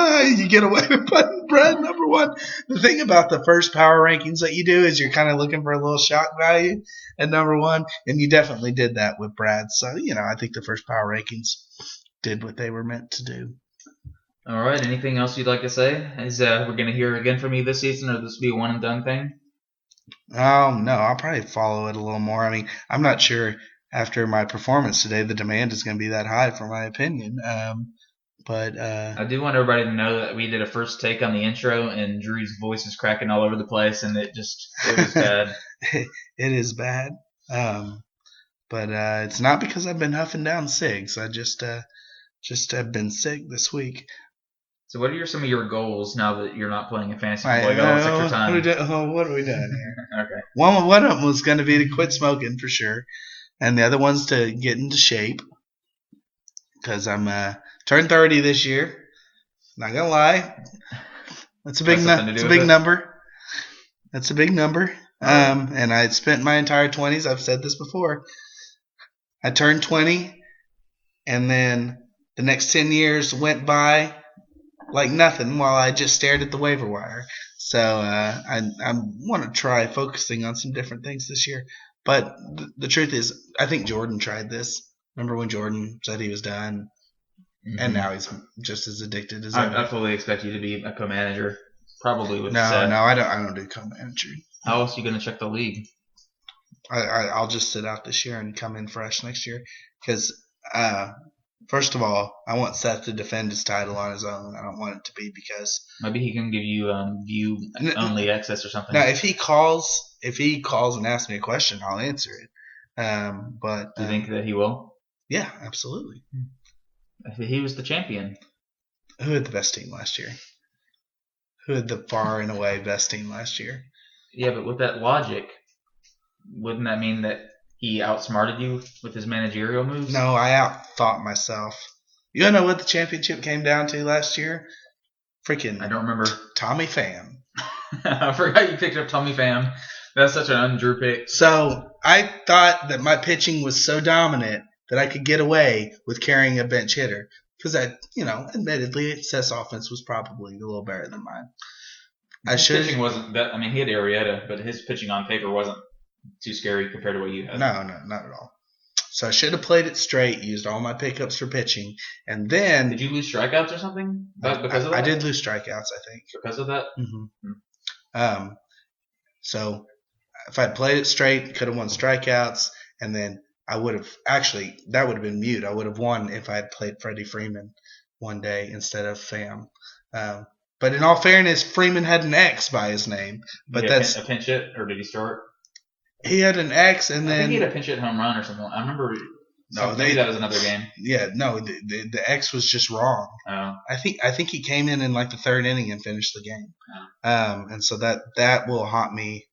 how you get away with putting Brad number 1. The thing about the first power rankings that you do is you're kind of looking for a little shock value at number 1, and you definitely did that with Brad. So I think the first power rankings did what they were meant to do. All right. Anything else you'd like to say? Is we're gonna hear again from you this season, or this will be a one and done thing? No, I'll probably follow it a little more. I mean, I'm not sure after my performance today the demand is going to be that high for my opinion. But I do want everybody to know that we did a first take on the intro, and Drew's voice is cracking all over the place, and it was bad. it is bad. But it's not because I've been huffing down cigs. I just have been sick this week. So, what are some of your goals now that you're not playing in fantasy football? You got all this extra time. What are we doing here? Okay. One of them was going to be to quit smoking for sure, and the other one's to get into shape because I'm turned 30 this year. Not gonna lie, that's a big number. That's a big number. And I spent my entire 20s. I've said this before. I turned 20, and then the next 10 years went by like nothing while I just stared at the waiver wire. So I want to try focusing on some different things this year. But the truth is, I think Jordan tried this. Remember when Jordan said he was done? Mm-hmm. And now he's just as addicted as ever. I fully expect you to be a co-manager. Probably with No, I don't do co-manager. How else are you going to check the league? I'll just sit out this year and come in fresh next year. Because, first of all, I want Seth to defend his title on his own. I don't want it to be because maybe he can give you view only access or something. No, if he calls and asks me a question, I'll answer it. But do you think that he will? Yeah, absolutely. He was the champion. Who had the best team last year? Who had the far and away best team last year? Yeah, but with that logic, wouldn't that mean that he outsmarted you with his managerial moves? No, I outthought myself. You know what the championship came down to last year? Freaking I don't remember. Tommy Pham. I forgot you picked up Tommy Pham. That's such an undrew pick. So I thought that my pitching was so dominant that I could get away with carrying a bench hitter. Because admittedly, Seth's offense was probably a little better than mine. His pitching wasn't that. I mean, he had Arrieta, but his pitching on paper wasn't too scary compared to what you had. No, not at all. So I should have played it straight, used all my pickups for pitching, and then did you lose strikeouts or something? Because of that? I did lose strikeouts, I think. Because of that? Mm-hmm. So if I'd played it straight, could have won strikeouts, and then I would have that would have been mute. I would have won if I had played Freddie Freeman one day instead of Pham. But in all fairness, Freeman had an X by his name. But that's a pinch hit, or did he start? He had an X, and then I think he had a pinch hit home run or something. I remember. No, maybe that was another game. Yeah, no, the X was just wrong. Oh. I think he came in like the third inning and finished the game. Oh. And so that will haunt me.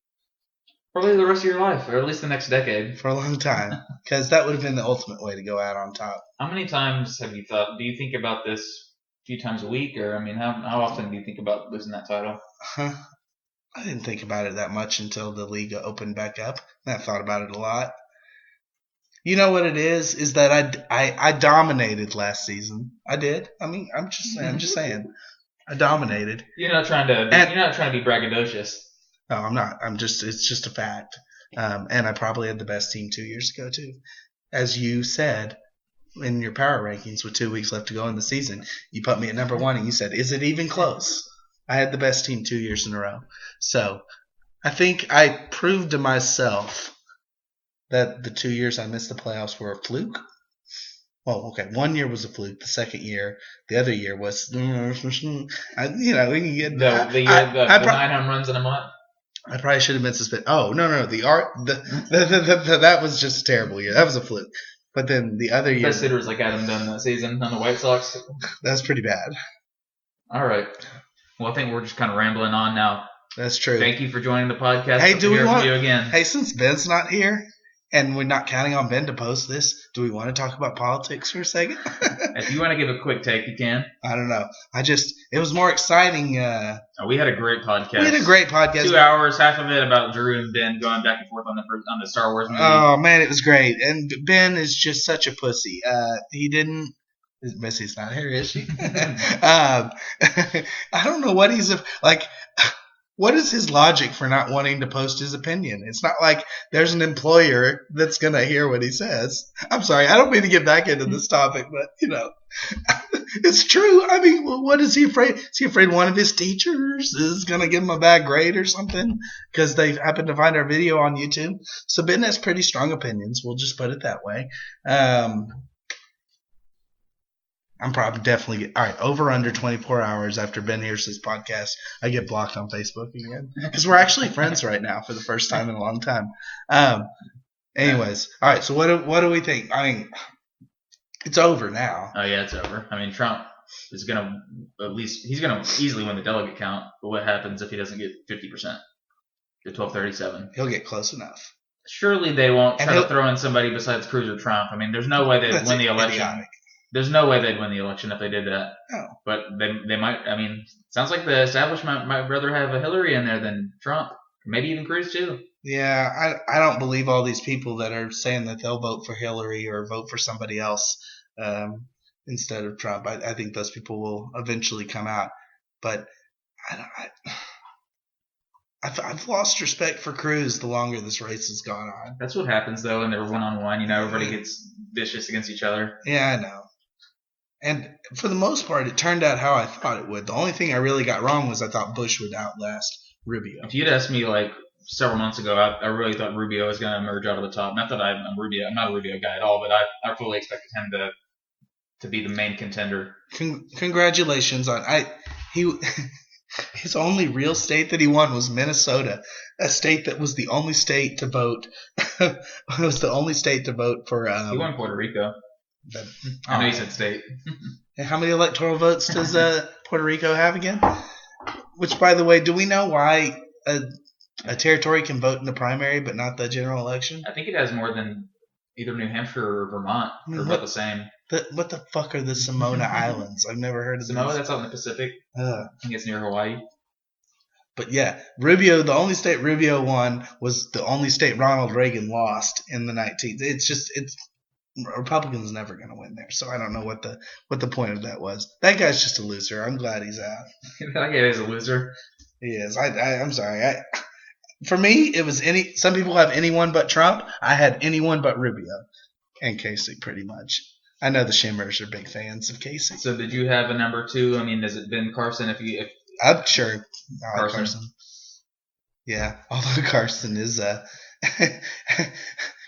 Probably the rest of your life, or at least the next decade. For a long time. Because that would have been the ultimate way to go out on top. How many times have you thought, do you think about this a few times a week? Or, I mean, how often do you think about losing that title? I didn't think about it that much until the league opened back up. I thought about it a lot. You know what it is? Is that I dominated last season. I did. I mean, I'm just saying. I dominated. You're not trying to be braggadocious. No, I'm not. It's just a fact. And I probably had the best team 2 years ago too. As you said in your power rankings with 2 weeks left to go in the season, you put me at number 1 and you said, is it even close? I had the best team 2 years in a row. So I think I proved to myself that the 2 years I missed the playoffs were a fluke. Well, okay, 1 year was a fluke. The second year, the other year was, we can get the 9 home runs in a month. I probably should have been suspended. Oh no, that was just a terrible year. That was a fluke. But then the other year, best hitter was like Adam Dunn that season on the White Sox. That's pretty bad. All right. Well, I think we're just kind of rambling on now. That's true. Thank you for joining the podcast. Hey, do we want you again? Hey, since Ben's not here, and we're not counting on Ben to post this, do we want to talk about politics for a second? If you want to give a quick take, you can. I don't know. It was more exciting. We had a great podcast. 2 hours, half of it about Drew and Ben going back and forth on the Star Wars movie. Oh, man, it was great. And Ben is just such a pussy. Missy's not here, is she? I don't know what he's like. What is his logic for not wanting to post his opinion? It's not like there's an employer that's going to hear what he says. I'm sorry. I don't mean to get back into this topic, but, It's true. I mean, what is he afraid? Is he afraid one of his teachers is going to give him a bad grade or something because they happen to find our video on YouTube? So Ben has pretty strong opinions. We'll just put it that way. I'm probably definitely all right. Over under 24 hours after Ben hears this podcast, I get blocked on Facebook again because we're actually friends right now for the first time in a long time. Anyways, all right. So what do we think? I mean, it's over now. Oh yeah, it's over. I mean, Trump is gonna he's gonna easily win the delegate count. But what happens if he doesn't get 50%? The 1237. He'll get close enough. Surely they won't try to throw in somebody besides Cruz or Trump. I mean, there's no way they'd win the election. Idiotic. There's no way they'd win the election if they did that. No. But they might. I mean, sounds like the establishment might rather have a Hillary in there than Trump. Maybe even Cruz too. Yeah, I don't believe all these people that are saying that they'll vote for Hillary or vote for somebody else instead of Trump. I think those people will eventually come out. But I've lost respect for Cruz the longer this race has gone on. That's what happens though, when they're one-on-one. You know, everybody gets vicious against each other. Yeah, I know. And for the most part, it turned out how I thought it would. The only thing I really got wrong was I thought Bush would outlast Rubio. If you'd asked me like several months ago, I really thought Rubio was going to emerge out of the top. Not that I'm not a Rubio guy at all, but I fully expected him to be the main contender. Congratulations on his only real state that he won was Minnesota, a state that was the only state to vote. Was the only state to vote for. He won Puerto Rico. I know you said state. And how many electoral votes does Puerto Rico have again? Which, by the way, do we know why a territory can vote in the primary but not the general election? I think it has more than either New Hampshire or Vermont. They're about the same. What the fuck are the Samoa Islands? I've never heard of them. Samoa, that's out in the Pacific. I think it's near Hawaii. But yeah, Rubio, the only state Rubio won was the only state Ronald Reagan lost in the 19th. It's Republicans never going to win there, so I don't know what the point of that was. That guy's just a loser. I'm glad he's out. That guy is a loser. He is. I'm sorry. For me, it was some people have anyone but Trump. I had anyone but Rubio and Kasich, pretty much. I know the Shimmers are big fans of Kasich. So did you have a number two? I mean, has it been Carson? I'm sure. Carson. Yeah, although Carson is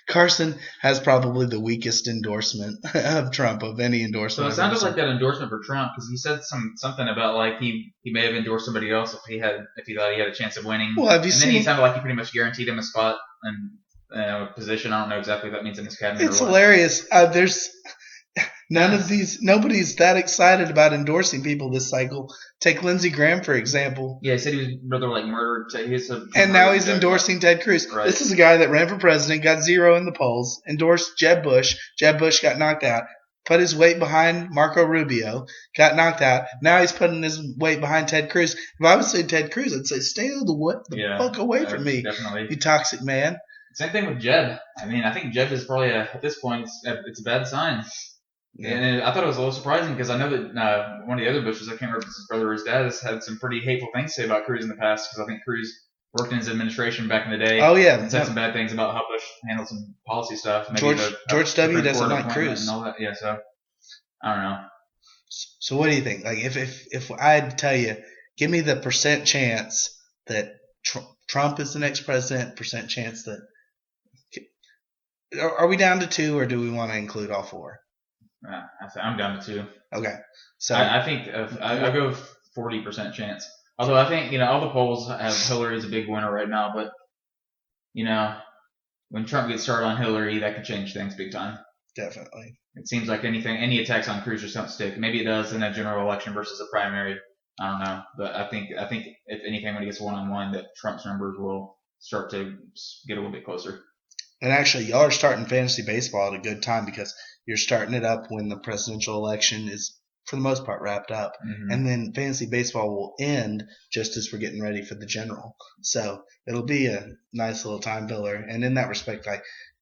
Carson has probably the weakest endorsement of Trump of any endorsement. So it sounded like that endorsement for Trump because he said something about like he may have endorsed somebody else if he thought he had a chance of winning. Well, have you seen? Then he sounded like he pretty much guaranteed him a spot and position. I don't know exactly what that means in his cabinet. It's hilarious. There's nobody's that excited about endorsing people this cycle. Take Lindsey Graham, for example. Yeah, he said he was rather like murdered. And now he's endorsing Ted Cruz. Right. This is a guy that ran for president, got 0 in the polls, endorsed Jeb Bush. Jeb Bush got knocked out. Put his weight behind Marco Rubio, got knocked out. Now he's putting his weight behind Ted Cruz. If I was saying Ted Cruz, I'd say, stay the fuck away from me, definitely. You toxic man. Same thing with Jeb. I mean, I think Jeb is probably, at this point, it's a bad sign. Yeah. And I thought it was a little surprising because I know that one of the other Bushes, I can't remember if it's his brother or his dad, has had some pretty hateful things to say about Cruz in the past because I think Cruz worked in his administration back in the day. Oh, yeah. And said some bad things about how Bush handled some policy stuff. Maybe George W. doesn't like Cruz. And all that. Yeah, so I don't know. So what do you think? Like if I had to tell you, give me the percent chance that Trump is the next president, percent chance that – are we down to 2 or do we want to include all 4? I'm down to 2. Okay, so I think I go 40% chance. Although I think all the polls have Hillary as a big winner right now, but when Trump gets started on Hillary, that could change things big time. Definitely. It seems like any attacks on Cruz just don't stick. Maybe it does in a general election versus a primary. I don't know, but I think if anything, when he gets one-on-one, that Trump's numbers will start to get a little bit closer. And actually, y'all are starting fantasy baseball at a good time because you're starting it up when the presidential election is, for the most part, wrapped up. Mm-hmm. And then fantasy baseball will end just as we're getting ready for the general. So it'll be a nice little time filler. And in that respect,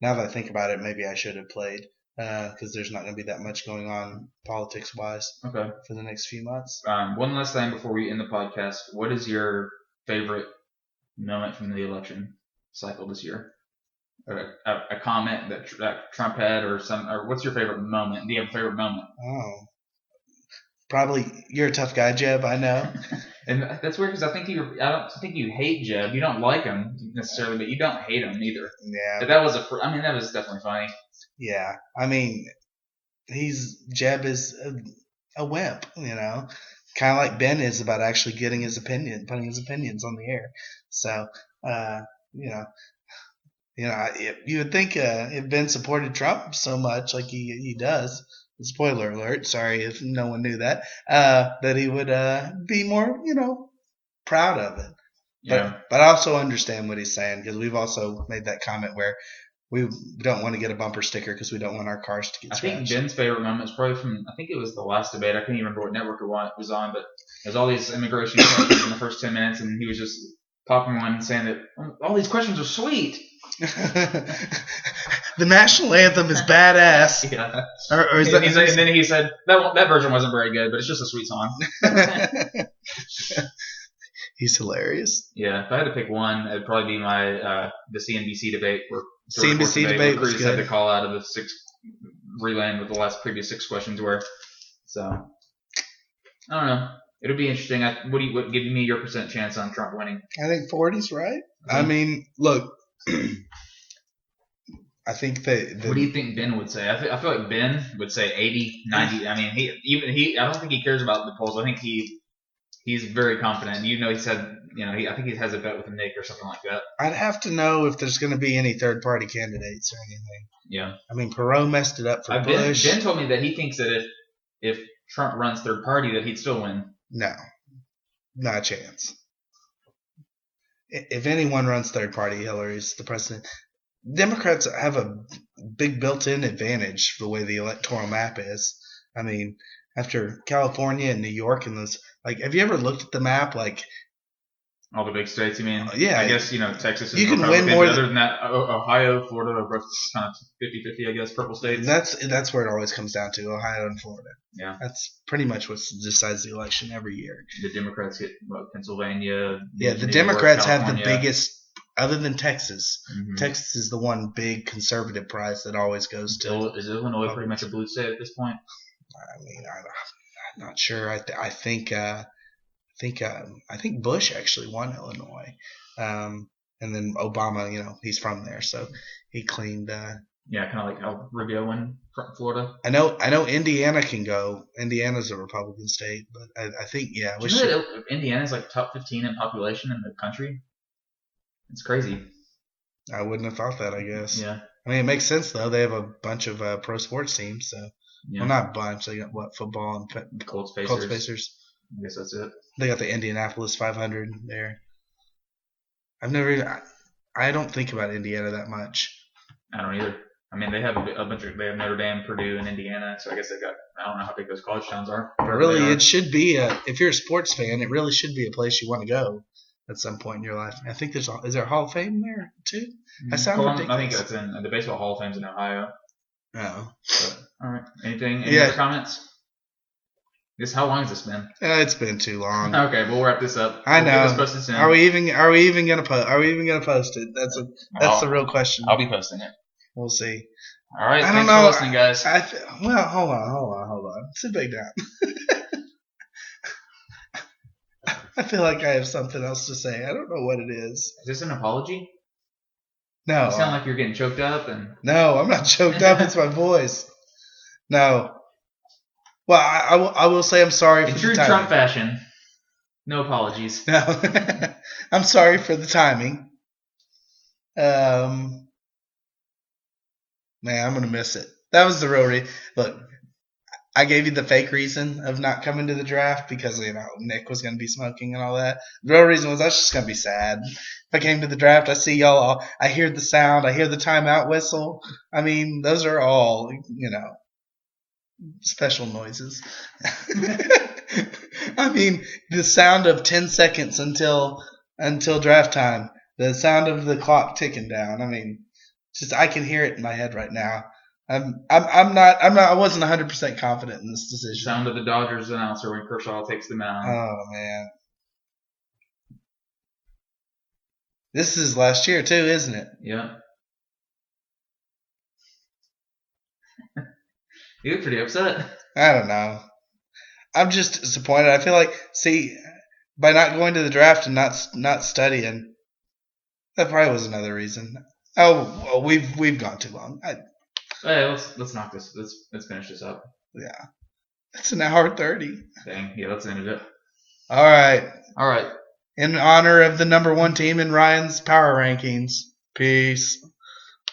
now that I think about it, maybe I should have played because there's not going to be that much going on politics-wise for the next few months. One last thing before we end the podcast. What is your favorite moment from the election cycle this year? A comment that Trump had or what's your favorite moment? Do you have a favorite moment? Oh, Probably you're a tough guy, Jeb. I know. And that's weird because I don't think you hate Jeb. You don't like him necessarily, but you don't hate him either. Yeah. But that was definitely funny. Yeah. I mean, Jeb is a wimp, kind of like Ben is about actually putting his opinions on the air. So, you know, you would think if Ben supported Trump so much, like he does, spoiler alert, sorry if no one knew that, that he would be more, proud of it. Yeah. But I also understand what he's saying because we've also made that comment where we don't want to get a bumper sticker because we don't want our cars to get scratched. I think Ben's favorite moment is probably from, I think it was the last debate. I can't even remember what network it was on, but there's all these immigration questions in the first 10 minutes, and he was just popping one saying that all these questions are sweet. The national anthem is badass. Yeah. And then he said that version wasn't very good, but it's just a sweet song. He's hilarious. Yeah, if I had to pick one, it'd probably be the CNBC debate where CNBC debate was Cruz good. had to call out of the relaying what the previous 6 questions were. So I don't know. It'll be interesting. What give me your percent chance on Trump winning? I think 40's right. I mean, look. I think that. What do you think Ben would say? I feel like Ben would say 80, 90. I mean, he. I don't think he cares about the polls. I think he's very confident. He said, I think he has a bet with Nick or something like that. I'd have to know if there's going to be any third party candidates or anything. Yeah. I mean, Perot messed it up for Bush. Ben told me that he thinks that if Trump runs third party, that he'd still win. No, not a chance. If anyone runs third party, Hillary's the president. Democrats have a big built-in advantage the way the electoral map is. I mean, after California and New York and those, have you ever looked at the map? All the big states, you mean? Yeah. I guess, Texas is you can win more other than that, Ohio, Florida are both kind of 50-50, I guess, purple states. That's where it always comes down to, Ohio and Florida. Yeah. That's pretty much what decides the election every year. The Democrats get, Pennsylvania? Yeah, the Democrats have the biggest, other than Texas. Mm-hmm. Texas is the one big conservative prize that always goes to. Is Illinois pretty much a blue state at this point? I mean, I'm not sure. I think Bush actually won Illinois, and then Obama, he's from there, so he cleaned. Yeah, kind of like how Rubio won Florida. I know Indiana can go. Indiana's a Republican state, but I think Do you know that Indiana's top 15 in population in the country? It's crazy. I wouldn't have thought that. I guess. Yeah. I mean, it makes sense though. They have a bunch of pro sports teams, so. Yeah. Well, not a bunch. They got football and Colts Pacers. I guess that's it. They got the Indianapolis 500 there. I don't think about Indiana that much. I don't either. I mean, they have they have Notre Dame, Purdue, and Indiana, so I guess I don't know how big those college towns are. But really, it should be if you're a sports fan, it really should be a place you want to go at some point in your life. I think is there a Hall of Fame there too? That sounds ridiculous. I think that's in the Baseball Hall of Fame's in Ohio. Oh. But, all right. Any other comments? How long has this been? It's been too long. Okay, we'll wrap this up. I know. We'll posted soon. Are we even gonna post it? That's the real question. I'll be posting it. We'll see. All right. Thanks for listening, guys. Well, hold on. Sit back down. I feel like I have something else to say. I don't know what it is. Is this an apology? No. You sound like you're getting choked up. No, I'm not choked up. It's my voice. No. Well, I will say I'm sorry for the timing. In true Trump fashion, no apologies. No. I'm sorry for the timing. Man, I'm going to miss it. That was the real reason. Look, I gave you the fake reason of not coming to the draft because, Nick was going to be smoking and all that. The real reason was I was just going to be sad. If I came to the draft, I see y'all all. I hear the sound. I hear the timeout whistle. I mean, those are all, special noises. I mean, the sound of 10 seconds until draft time. The sound of the clock ticking down. I mean, I can hear it in my head right now. I wasn't 100% confident in this decision. Sound of the Dodgers announcer when Kershaw takes the mound. Oh man. This is last year too, isn't it? Yeah. You look pretty upset. I don't know. I'm just disappointed. I feel like, by not going to the draft and not studying, that probably was another reason. Oh, well, we've gone too long. Hey, let's knock this. Let's finish this up. Yeah, it's an hour 30. Dang. Yeah, let's end it. All right. All right. In honor of the number one team in Ryan's power rankings. Peace.